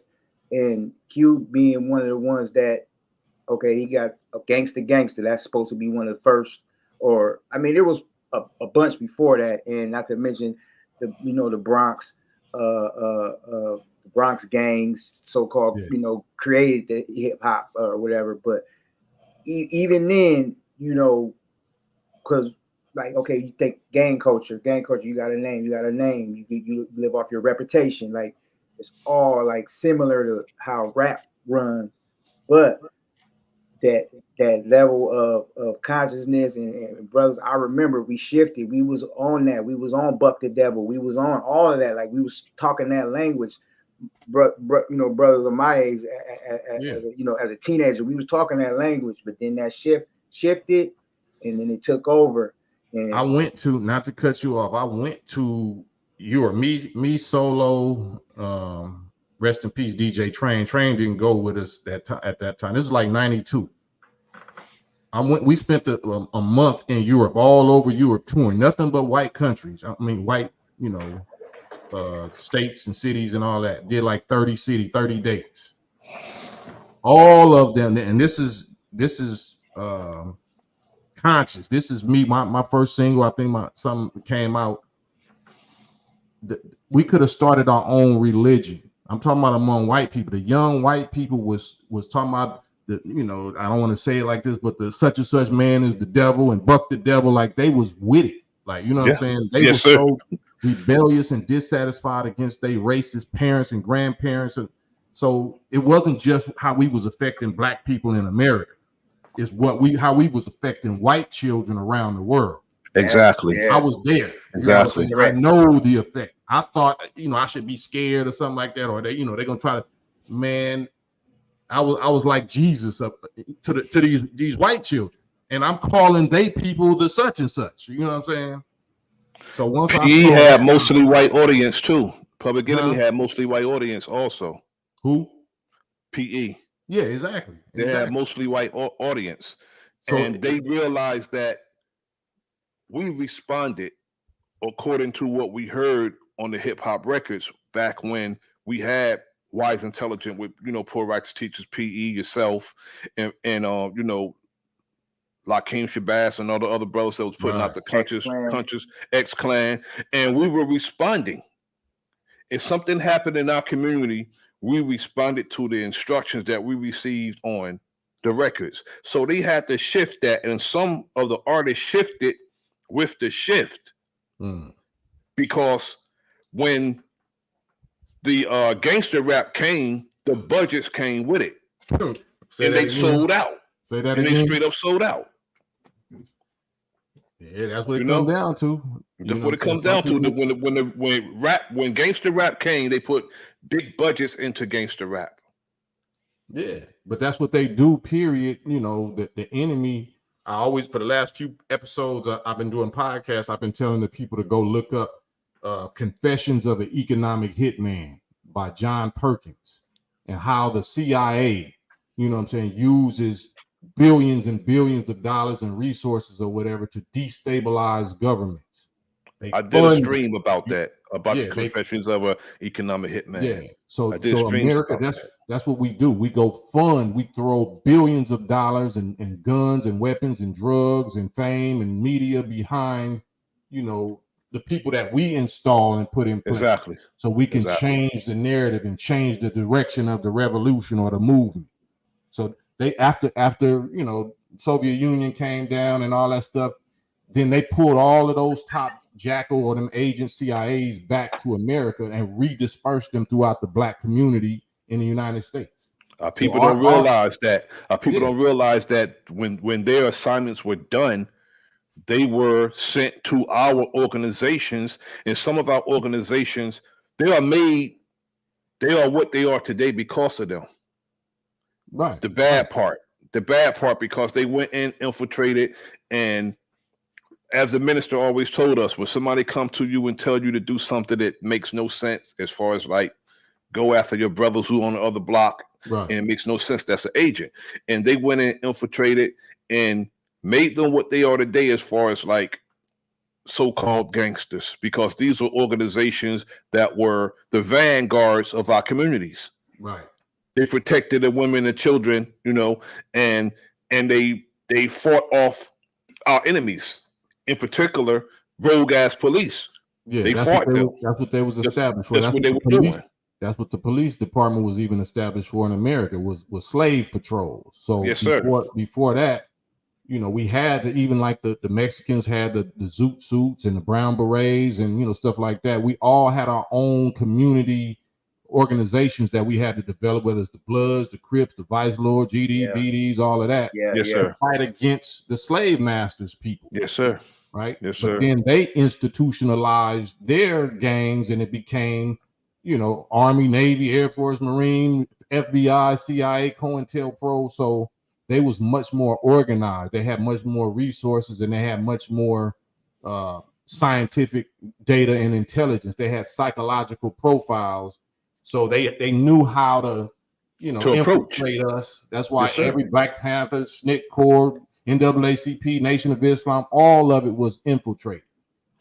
And Cube being one of the ones that, okay, he got a Gangsta. That's supposed to be one of the first, or I mean, there was a bunch before that, and not to mention the Bronx, Bronx gangs, so-called, created the hip hop or whatever. But even then, because like, okay, you think gang culture, you got a name, you live off your reputation, like. It's all like similar to how rap runs, but that level of consciousness and brothers, I remember we shifted. We was on that. We was on Buck the Devil. We was on all of that. Like, we was talking that language. Brothers of my age, as a teenager, we was talking that language. But then that shifted, and then it took over. And I went to, not to cut you off, I went to me solo, rest in peace, DJ Train. Train didn't go with us at that time. This was like 92. We spent a month in Europe, all over Europe, touring nothing but white countries. I mean, white, states and cities and all that. Did like 30 dates. All of them, and this is conscious. This is me, my first single. I think something came out. We could have started our own religion. I'm talking about among white people. The young white people was talking about I don't want to say it like this, but the such and such man is the devil and Buck the Devil. Like, they was with it. Like, what I'm saying? They were so rebellious and dissatisfied against their racist parents and grandparents. And so it wasn't just how we was affecting black people in America. It's how we was affecting white children around the world. Exactly. I was there. Exactly. I know the effect. I thought, I should be scared or something like that, or they're gonna try to, man. I was like Jesus up to these white children, and I'm calling they people the such and such. You know what I'm saying? So once he had mostly white audience too. Public Enemy had mostly white audience also. Who? PE. Yeah, exactly. They had mostly white audience, and they realized that we responded according to what we heard on the hip hop records back when we had Wise Intelligent with Poor Righteous Teachers, PE, yourself, and Lakeem Shabazz and all the other brothers that was putting out the conscious X-Clan, and we were responding. If something happened in our community, we responded to the instructions that we received on the records. So they had to shift that, and some of the artists shifted with the shift. Because when the gangster rap came, the budgets came with it. And they sold out. Say that again. And they straight up sold out. Yeah, that's what it comes down to. That's what it comes down to. When gangster rap came, they put big budgets into gangster rap. Yeah, but that's what they do, period. The enemy. I always, for the last few episodes I've been doing podcasts, I've been telling the people to go look up Confessions of an Economic Hitman by John Perkins, and how the CIA, you know what I'm saying, uses billions and billions of dollars and resources or whatever to destabilize governments. I did a stream about that, about the Confessions of an Economic Hitman. Yeah. So America, that's what we do. We go fund, we throw billions of dollars and guns and weapons and drugs and fame and media behind, you know, the people that we install and put in place. Exactly. So we can change the narrative and change the direction of the revolution or the movement. So they after you know, Soviet Union came down and all that stuff, then they pulled all of those top jackal or them agent CIAs back to America and redispersed them throughout the black community in the United States. People don't realize that. People don't realize that when their assignments were done, they were sent to our organizations, and some of our organizations, they are what they are today because of them. Right. The bad part, because they went in, infiltrated, and as the minister always told us, when somebody come to you and tell you to do something that makes no sense, as far as like go after your brothers who on the other block, and it makes no sense, that's an agent. And they went in, infiltrated, and made them what they are today as far as like so-called gangsters, because these are organizations that were the vanguards of our communities. Right. They protected the women and children, you know, and they fought off our enemies. In particular, rogue ass police. Yeah, they fought them. That's what they was established for. That's what they were doing. That's what the police department was even established for in America, was slave patrols. So before that, you know, we had to, even like the Mexicans had the zoot suits and the brown berets and, you know, stuff like that. We all had our own community organizations that we had to develop, whether it's the Bloods, the Crips, the Vice Lords, GD, BDs, all of that. Yes, sir. Fight against the slave masters people. Yes, sir. Right. Yes, sir. But then they institutionalized their gangs, and it became, you know, Army, Navy, Air Force, Marine, FBI, CIA, COINTELPRO. So they was much more organized. They had much more resources, and they had much more scientific data and intelligence. They had psychological profiles. So they knew how to, you know, infiltrate us. That's why every Black Panther, SNCC Corps, NAACP, Nation of Islam, all of it was infiltrated.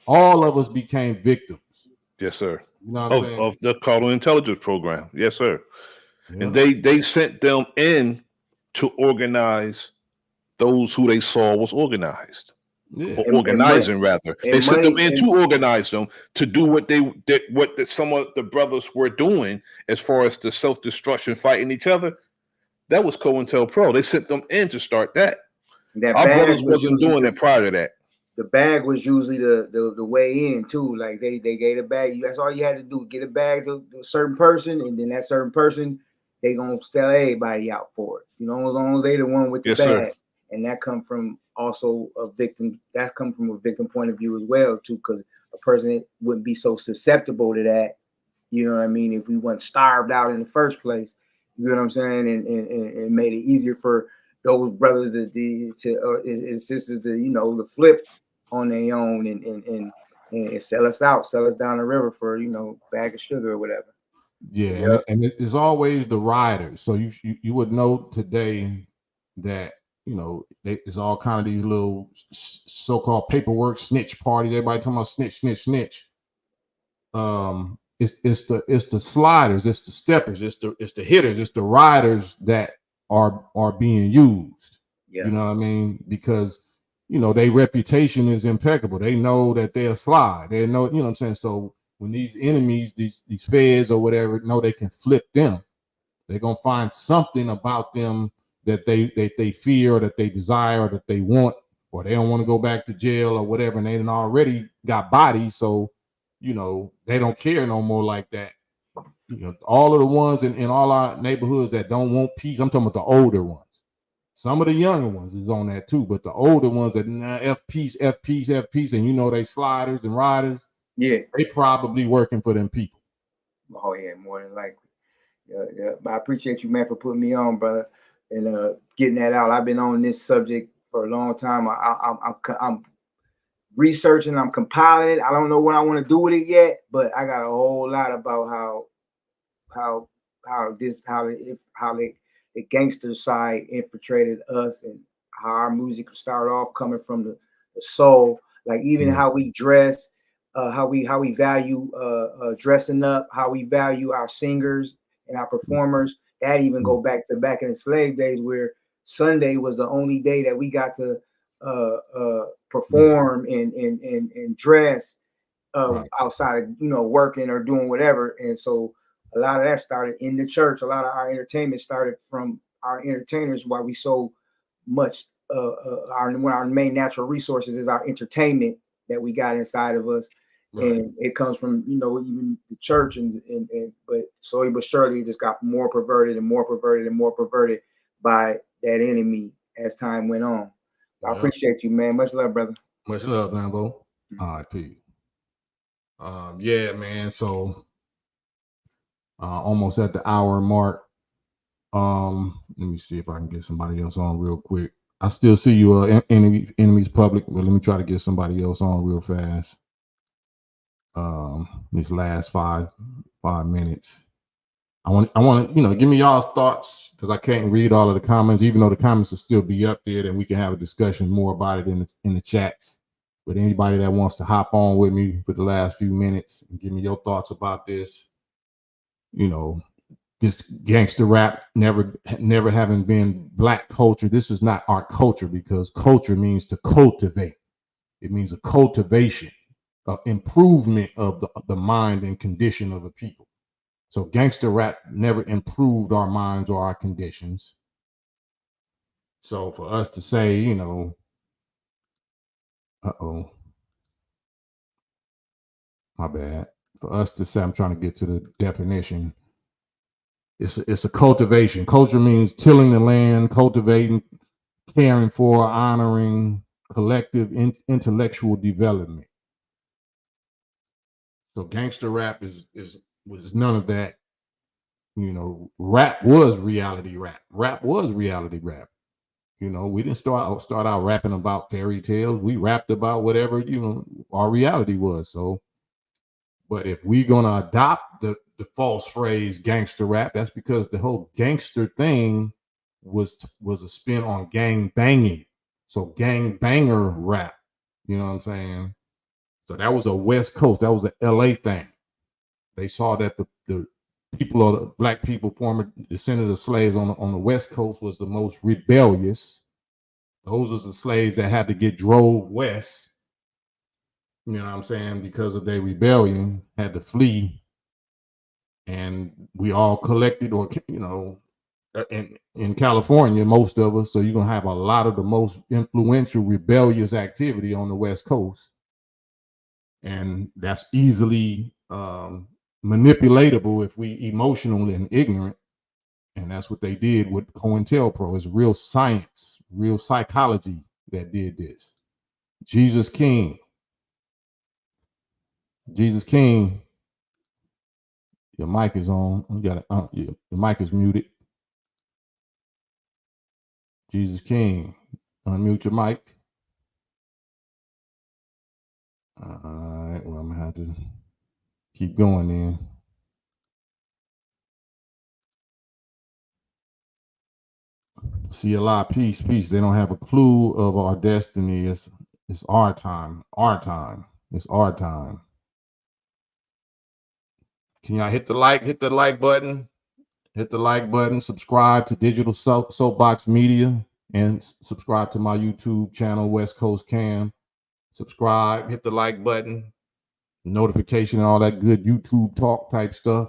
All of us became victims. Yes, sir. You know what of the counterintelligence program. Yes, sir. Yeah. And they sent them in to organize those who they saw was organized. Yeah. Or organizing, rather. They sent them in to organize them to do what some of the brothers were doing as far as the self-destruction, fighting each other. That was COINTELPRO. They sent them in to start that. Our brothers wasn't doing it prior to that. The bag was usually the way in too. Like they gave a bag. That's all you had to do. Get a bag to a certain person, and then that certain person, they gonna sell everybody out for it. You know, as long as they the one with the bag. Sir. And that come from also a victim. That's come from a victim point of view as well too, because a person wouldn't be so susceptible to that. You know what I mean? If we weren't starved out in the first place, you know what I'm saying, and made it easier for those brothers and sisters to, you know, to flip on their own and sell us out, sell us down the river for, you know, a bag of sugar or whatever. Yeah, and it's always the riders. So you would know today that, you know, it's all kind of these little so-called paperwork snitch parties. Everybody talking about snitch. It's the sliders, it's the steppers, it's the hitters, it's the riders that are being used. Yeah. You know what I mean? Because, you know, their reputation is impeccable. They know that they'll slide. They know, you know what I'm saying? So when these enemies, these feds or whatever, know they can flip them, they're gonna find something about them that they fear, or that they desire, or that they want, or they don't want to go back to jail or whatever, and they done already got bodies, so, you know, they don't care no more like that. You know, all of the ones in all our neighborhoods that don't want peace, I'm talking about the older ones. Some of the younger ones is on that too, but the older ones that F peace, and you know they sliders and riders, they probably working for them people. Oh yeah, more than likely. Yeah. But I appreciate you, man, for putting me on, brother, and getting that out. I've been on this subject for a long time. I'm researching, I'm compiling it. I don't know what I want to do with it yet, but I got a whole lot about how the gangster side infiltrated us, and how our music started off coming from the soul, like even how we dress, how we value dressing up, how we value our singers and our performers. That even go back in the slave days, where Sunday was the only day that we got to perform and dress outside of, you know, working or doing whatever. And so a lot of that started in the church. A lot of our entertainment started from our entertainers. Why we so much one of our main natural resources is our entertainment that we got inside of us. And it comes from, you know, even the church, but slowly but surely it just got more perverted and more perverted and more perverted by that enemy as time went on. I appreciate you, man. Much love, brother. Much love, Lambo. All right, peace. Yeah, man. So almost at the hour mark. Let me see if I can get somebody else on real quick. I still see you, enemies public, but let me try to get somebody else on real fast. This last five minutes. I want to, you know, give me y'all's thoughts, because I can't read all of the comments, even though the comments will still be up there, and we can have a discussion more about it in the chats. But anybody that wants to hop on with me for the last few minutes and give me your thoughts about this, you know, this gangster rap never having been Black culture. This is not our culture, because culture means to cultivate. It means a cultivation, of improvement of the mind and condition of a people. So gangster rap never improved our minds or our conditions. So for us to say, you know, my bad. For us to say, I'm trying to get to the definition. It's a cultivation. Culture means tilling the land, cultivating, caring for, honoring, collective intellectual development. So gangster rap was none of that. You know, rap was reality rap. Rap was reality rap. You know, we didn't start out rapping about fairy tales. We rapped about whatever, you know, our reality was. So, but if we're gonna adopt the false phrase gangster rap, that's because the whole gangster thing was a spin on gang banging. So gang banger rap, you know what I'm saying? So that was a West Coast, that was an LA thing. They saw that the people, or the Black people, former descendants of slaves on the West Coast, was the most rebellious. Those was the slaves that had to get drove west, you know what I'm saying, because of their rebellion, had to flee. And we all collected, or, you know, in California, most of us, so you're gonna have a lot of the most influential rebellious activity on the West Coast. And that's easily manipulatable if we emotional and ignorant. And that's what they did with COINTELPRO. It's real science, real psychology that did this. Jesus King. Jesus King. Your mic is on. You got it. Your mic is muted. Jesus King. Unmute your mic. All right. Well, I'm gonna have to keep going then. See, a lot of peace. They don't have a clue of our destiny. It's our time. Our time. It's our time. Can y'all hit the like button? Hit the like button. Subscribe to Digital Soapbox Media, and subscribe to my YouTube channel, West Coast Cam. Subscribe. Hit the like button. Notification and all that good YouTube talk type stuff.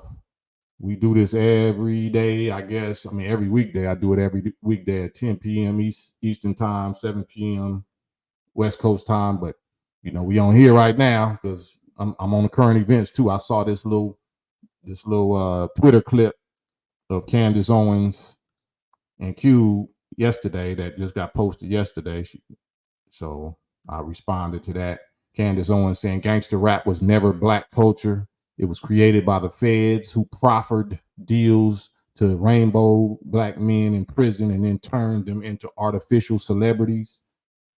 We do this every day, I guess. I mean, every weekday. I do it every weekday at 10 p.m. Eastern time, 7 p.m. West Coast time. But, you know, we on here right now because I'm on the current events too. I saw this little Twitter clip of Candace Owens and Q yesterday that just got posted yesterday. So I responded to that. Candace Owens saying gangster rap was never Black culture. It was created by the feds, who proffered deals to rainbow Black men in prison and then turned them into artificial celebrities.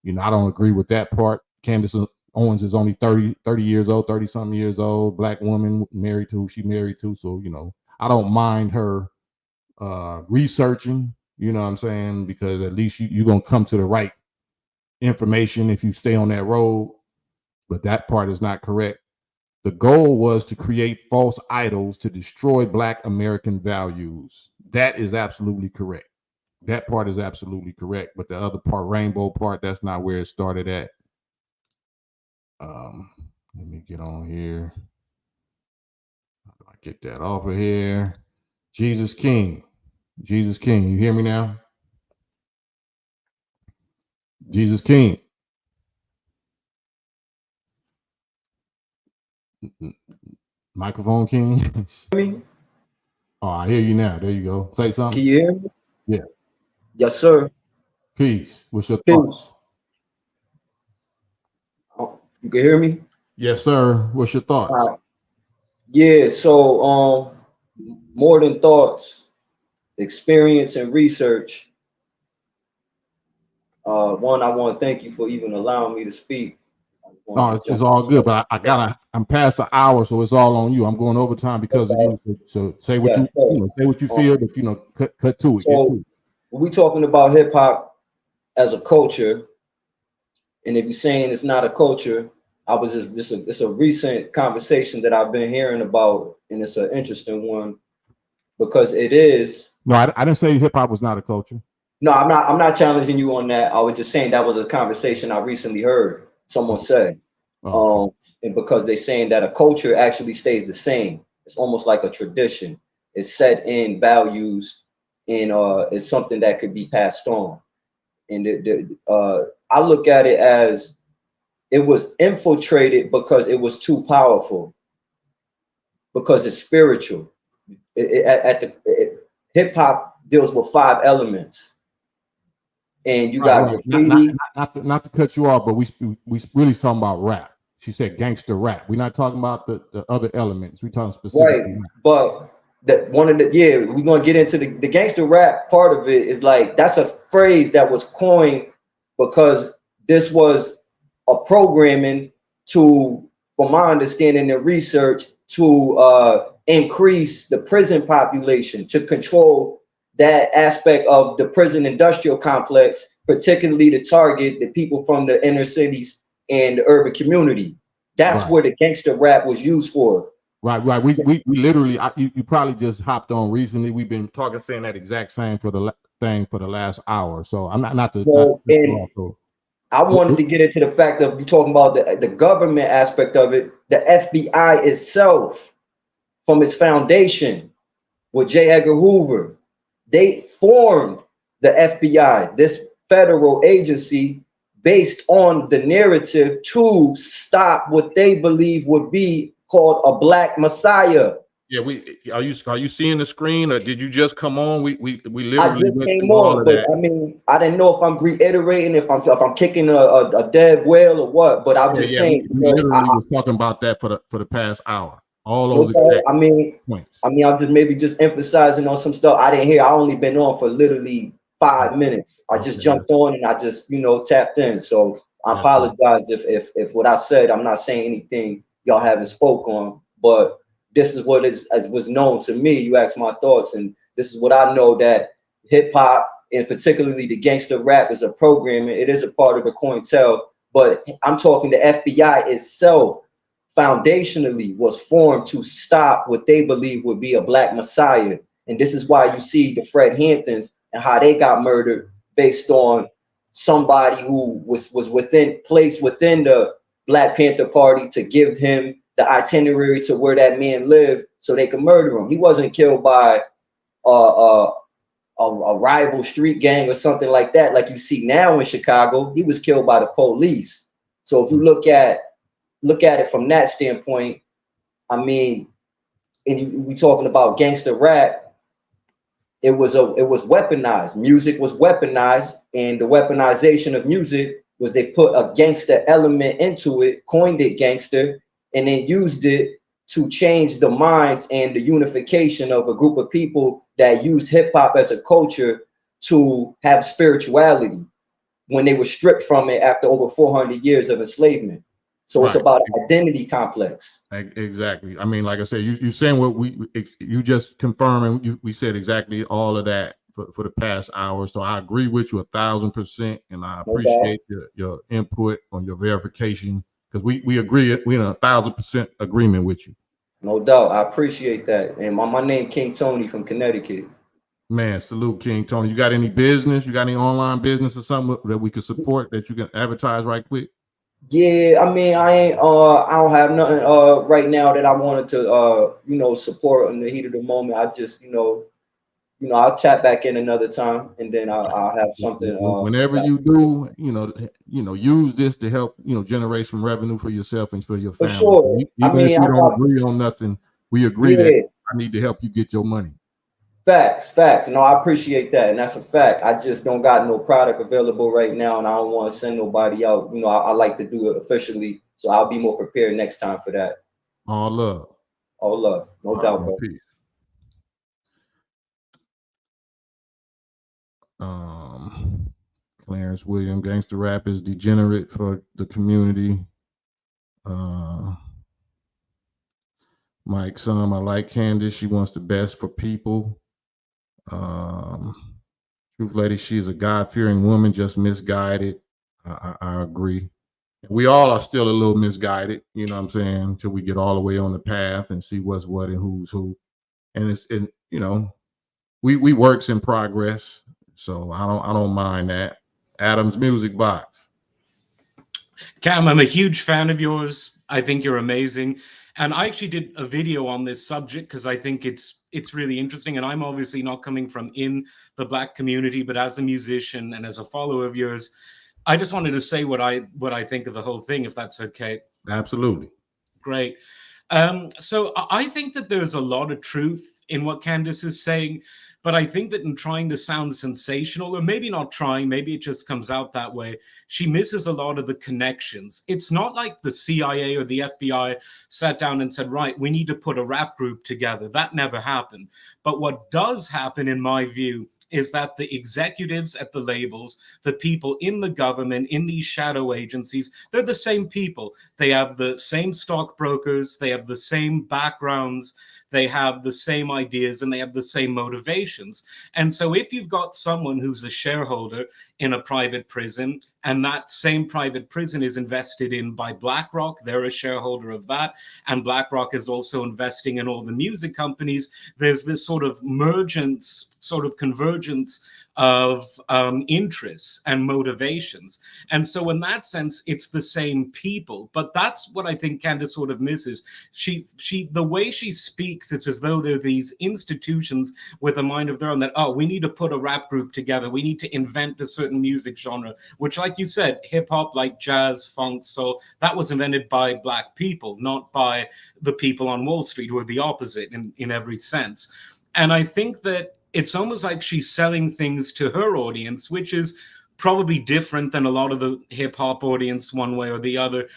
You know, I don't agree with that part. Candace Owens is only 30 years old, 30 something years old, black woman married to who she married to. So, you know, I don't mind her researching, you know what I'm saying? Because at least you're going to come to the right information if you stay on that road. But that part is not correct. The goal was to create false idols to destroy Black American values. That is absolutely correct. That part is absolutely correct. But the other part, rainbow part, that's not where it started at. Let me get on here. How do I get that off of here? Jesus King. Jesus King. You hear me now? Jesus King. Microphone King. Oh, I hear you now. There you go. Say something. Can you hear me? Yeah. Yes, sir. Peace. What's your Peace. thoughts? Oh, you can hear me? Yes, sir. What's your thoughts? Yeah, so more than thoughts, experience and research. One, I want to thank you for even allowing me to speak. No, it's all good, but I'm past the hour, so it's all on you. I'm going overtime because of you. So say what you say what you feel, but cut to it. So when we talking about hip hop as a culture, and if you're saying it's not a culture, it's a recent conversation that I've been hearing about, and it's an interesting one because it is. No, I didn't say hip hop was not a culture. No, I'm not challenging you on that. I was just saying that was a conversation I recently heard someone say. And because they're saying that a culture actually stays the same. It's almost like a tradition. It's set in values, and it's something that could be passed on. And I look at it as it was infiltrated because it was too powerful, because it's spiritual. Hip hop deals with 5 elements. And you got graffiti. Not to cut you off, but we really talking about rap. She said gangster rap. We're not talking about the other elements. We're talking specifically. Right. But that one of the we're gonna get into the gangster rap part of it is like that's a phrase that was coined because this was a programming to, from my understanding and research, to increase the prison population, to control that aspect of the prison industrial complex, particularly to target the people from the inner cities and the urban community. That's where the gangster rap was used for. Right. We literally, you probably just hopped on recently. We've been saying that exact same for the last hour. So I'm not to. I wanted to get into the fact of you talking about the government aspect of it. The FBI itself, from its foundation with J. Edgar Hoover, they formed the FBI, this federal agency, based on the narrative to stop what they believe would be called a Black Messiah. Yeah, are you seeing the screen, or did you just come on? We literally I just came on, but I mean, I didn't know if I'm reiterating, if I'm kicking a dead whale or what. But I'm just saying. We literally was talking about that for the past hour. All those. Okay, I mean, I'm just emphasizing on some stuff I didn't hear. I only been on for literally 5 minutes. I just jumped on and I just tapped in. So I apologize if what I said, I'm not saying anything y'all haven't spoke on, but this is what was known to me. You asked my thoughts, and this is what I know, that hip hop, and particularly the gangster rap, is a programming. It is a part of the COINTEL, but I'm talking the FBI itself foundationally was formed to stop what they believe would be a Black Messiah. And this is why you see the Fred Hamptons and how they got murdered based on somebody who was placed within the Black Panther Party to give him the itinerary to where that man lived so they could murder him. He wasn't killed by a rival street gang or something like that, like you see now in Chicago. He was killed by the police. So if you look at it from that standpoint, I mean, and we talking about gangster rap, it was weaponized. Music was weaponized, and the weaponization of music was they put a gangster element into it, coined it gangster, and then used it to change the minds and the unification of a group of people that used hip hop as a culture to have spirituality when they were stripped from it after over 400 years of enslavement. So it's about an identity complex. Exactly. I mean, like I said, you saying what you just confirming. We said exactly all of that for the past hour. So I agree with you 1,000%, and I appreciate your input on your verification, because we agree. We're in 1,000% agreement with you. No doubt. I appreciate that. And my name King Tony from Connecticut. Man, salute, King Tony. You got any business? You got any online business or something that we could support that you can advertise right quick? Yeah, I mean, I don't have nothing right now that I wanted to support in the heat of the moment. I just I'll chat back in another time, and then I'll have something. Whenever you do, use this to help generate some revenue for yourself and for your family. For sure. Even if we don't agree on nothing, we agree that I need to help you get your money. Facts. No, I appreciate that, and that's a fact. I just don't got no product available right now, and I don't want to send nobody out. I like to do it officially, so I'll be more prepared next time for that. All love. All love, no doubt, bro. Peace. Clarence William, Gangsta Rap is degenerate for the community. Mike Sum, I like Candace. She wants the best for people. Truth Lady, she is a God-fearing woman, just misguided. I agree. We all are still a little misguided, you know what I'm saying, until we get all the way on the path and see what's what and who's who. And we works in progress, so I don't mind that. Adam's Music Box. Cam, I'm a huge fan of yours. I think you're amazing. And I actually did a video on this subject because I think it's really interesting. And I'm obviously not coming from in the Black community, but as a musician and as a follower of yours, I just wanted to say what I think of the whole thing, if that's okay. Absolutely. Great. So I think that there's a lot of truth in what Candace is saying, but I think that in trying to sound sensational, or maybe not trying, maybe it just comes out that way, she misses a lot of the connections. It's not like the CIA or the FBI sat down and said, right, we need to put a rap group together. That never happened. But what does happen, in my view, is that the executives at the labels, the people in the government, in these shadow agencies, they're the same people. They have the same stockbrokers, they have the same backgrounds, they have the same ideas, and they have the same motivations. And so if you've got someone who's a shareholder in a private prison, and that same private prison is invested in by BlackRock, they're a shareholder of that, and BlackRock is also investing in all the music companies, there's this sort of convergence of interests and motivations. And so in that sense, it's the same people. But that's what I think Candace sort of misses. The way she speaks, it's as though there are these institutions with a mind of their own that, oh, we need to put a rap group together. We need to invent a certain music genre, which, like you said, hip hop, like jazz, funk, soul, that was invented by Black people, not by the people on Wall Street, who are the opposite in every sense. And I think that it's almost like she's selling things to her audience, which is probably different than a lot of the hip hop audience one way or the other,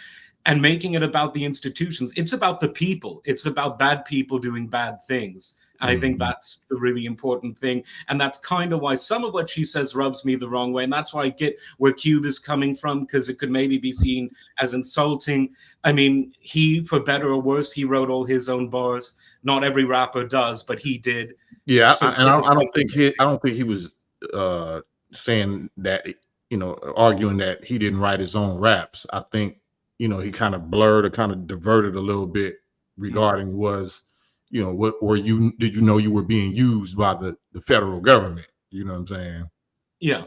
and making it about the institutions. It's about the people. It's about bad people doing bad things. I think that's the really important thing. And that's kind of why some of what she says rubs me the wrong way. And that's why I get where Cube is coming from, because it could maybe be seen as insulting. I mean, he, for better or worse, he wrote all his own bars. Not every rapper does, but he did. Yeah, so I don't think he was saying that, arguing that he didn't write his own raps. I think, he kind of blurred or kind of diverted a little bit regarding did you know you were being used by the federal government? You know what I'm saying? Yeah.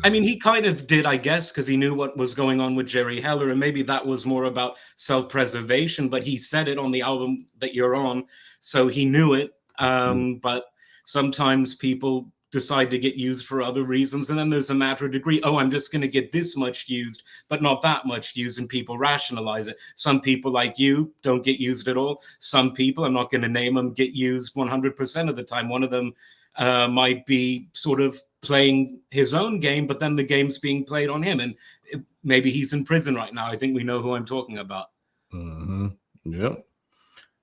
I mean, he kind of did, I guess, because he knew what was going on with Jerry Heller, and maybe that was more about self-preservation, but he said it on the album that you're on, so he knew it. But sometimes people decide to get used for other reasons, and then there's a matter of degree. Oh, I'm just going to get this much used, but not that much used, and people rationalize it. Some people, like you, don't get used at all. Some people, I'm not going to name them, get used 100% of the time. One of them might be sort of playing his own game, but then the game's being played on him, and maybe he's in prison right now. I think we know who I'm talking about.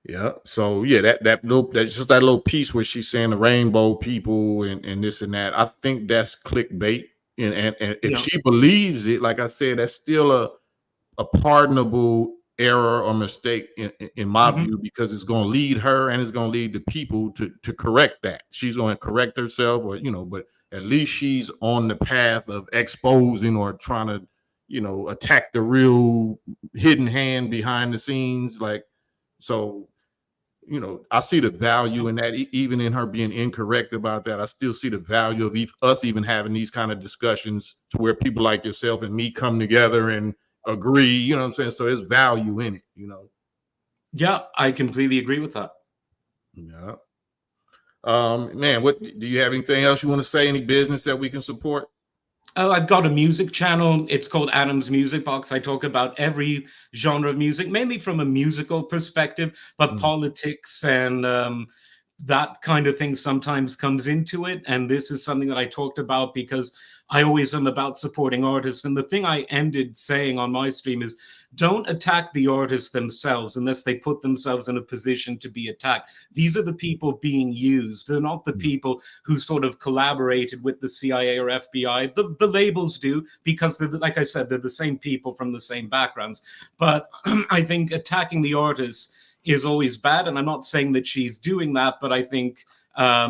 Yeah. So yeah, that's just that little piece where she's saying the rainbow people and this and that. I think that's clickbait. And if she believes it, like I said, that's still a pardonable error or mistake in my view, because it's going to lead her and it's going to lead the people to correct that. She's going to correct herself, or but at least she's on the path of exposing or trying to attack the real hidden hand behind the scenes. Like, so I see the value in that. Even in her being incorrect about that, I still see the value of us even having these kind of discussions, to where people like yourself and me come together and agree. You know what I'm saying? So there's value in it. Yeah, I completely agree with that. Yeah. Man, what do you have? Anything else you want to say? Any business that we can support? Oh, I've got a music channel. It's called Adam's Music Box. I talk about every genre of music, mainly from a musical perspective, but politics and that kind of thing sometimes comes into it. And this is something that I talked about because I always am about supporting artists. And the thing I ended saying on my stream is, don't attack the artists themselves unless they put themselves in a position to be attacked. These are the people being used. They're not the people who sort of collaborated with the CIA or FBI. The labels do, because like I said, they're the same people from the same backgrounds. But I think attacking the artists is always bad. And I'm not saying that she's doing that, but I think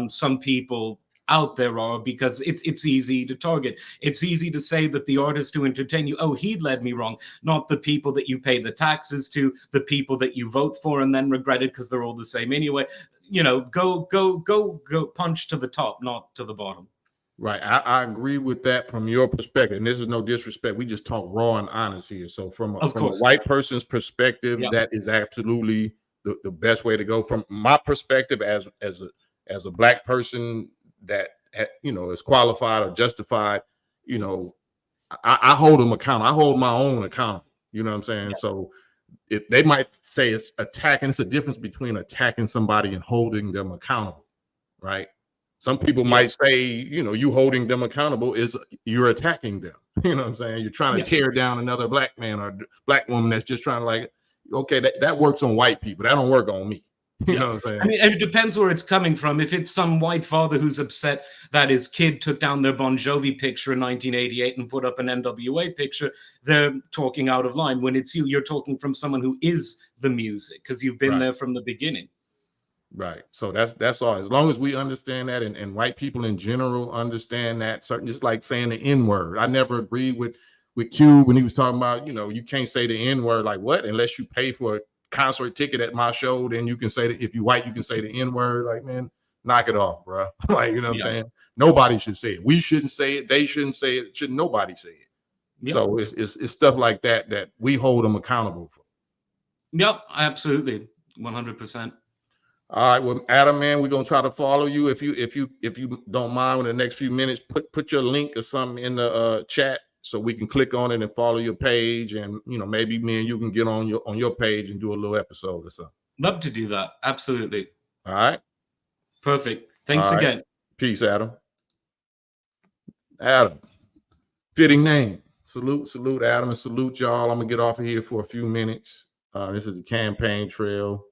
some people out there are, because it's easy to target. It's easy to say that the artist who entertain you, oh, he led me wrong, not the people that you pay the taxes to, the people that you vote for and then regret it because they're all the same anyway. Go punch to the top, not to the bottom. Right. I agree with that from your perspective. And this is no disrespect. We just talk raw and honest here. So from a white person's perspective, that is absolutely the best way to go. From my perspective, as a black person that is qualified or justified, I hold them accountable. I hold my own accountable. You know what I'm saying? So if they might say it's attacking, it's a difference between attacking somebody and holding them accountable, right? Some people might say, you holding them accountable is you're attacking them. You know what I'm saying? You're trying to tear down another black man or black woman that's just trying to, like, okay, that works on white people. That don't work on me. You know what I'm saying? I mean, it depends where it's coming from. If it's some white father who's upset that his kid took down their Bon Jovi picture in 1988 and put up an NWA picture, they're talking out of line. When it's you're talking from someone who is the music, because you've been there from the beginning. Right. So that's all. As long as we understand that, and white people in general understand that, certainly, just like saying the N-word. I never agreed with Q when he was talking about, you can't say the N-word. Like, what? Unless you pay for a concert ticket at my show, then you can say that. If you white, you can say the N-word. Like, man, knock it off, bro. Like, you know what I'm saying? Nobody should say it. We shouldn't say it. They shouldn't say it. Should nobody say it? So it's stuff like that we hold them accountable for. Yep, absolutely, 100%. All right, well, Adam, man, we're gonna try to follow you. If you don't mind, in the next few minutes, put your link or something in the chat so we can click on it and follow your page, and maybe me and you can get on your page and do a little episode or something. Love to do that. Absolutely. All right. Perfect. Thanks again. Peace, Adam. Adam, fitting name. Salute, Adam, and salute y'all. I'm gonna get off of here for a few minutes. This is the campaign trail.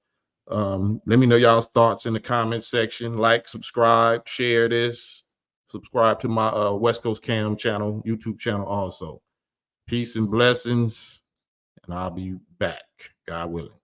Let me know y'all's thoughts in the comment section. Like, subscribe, share this, subscribe to my West Coast Cam channel, YouTube channel also. Peace and blessings, and I'll be back, God willing.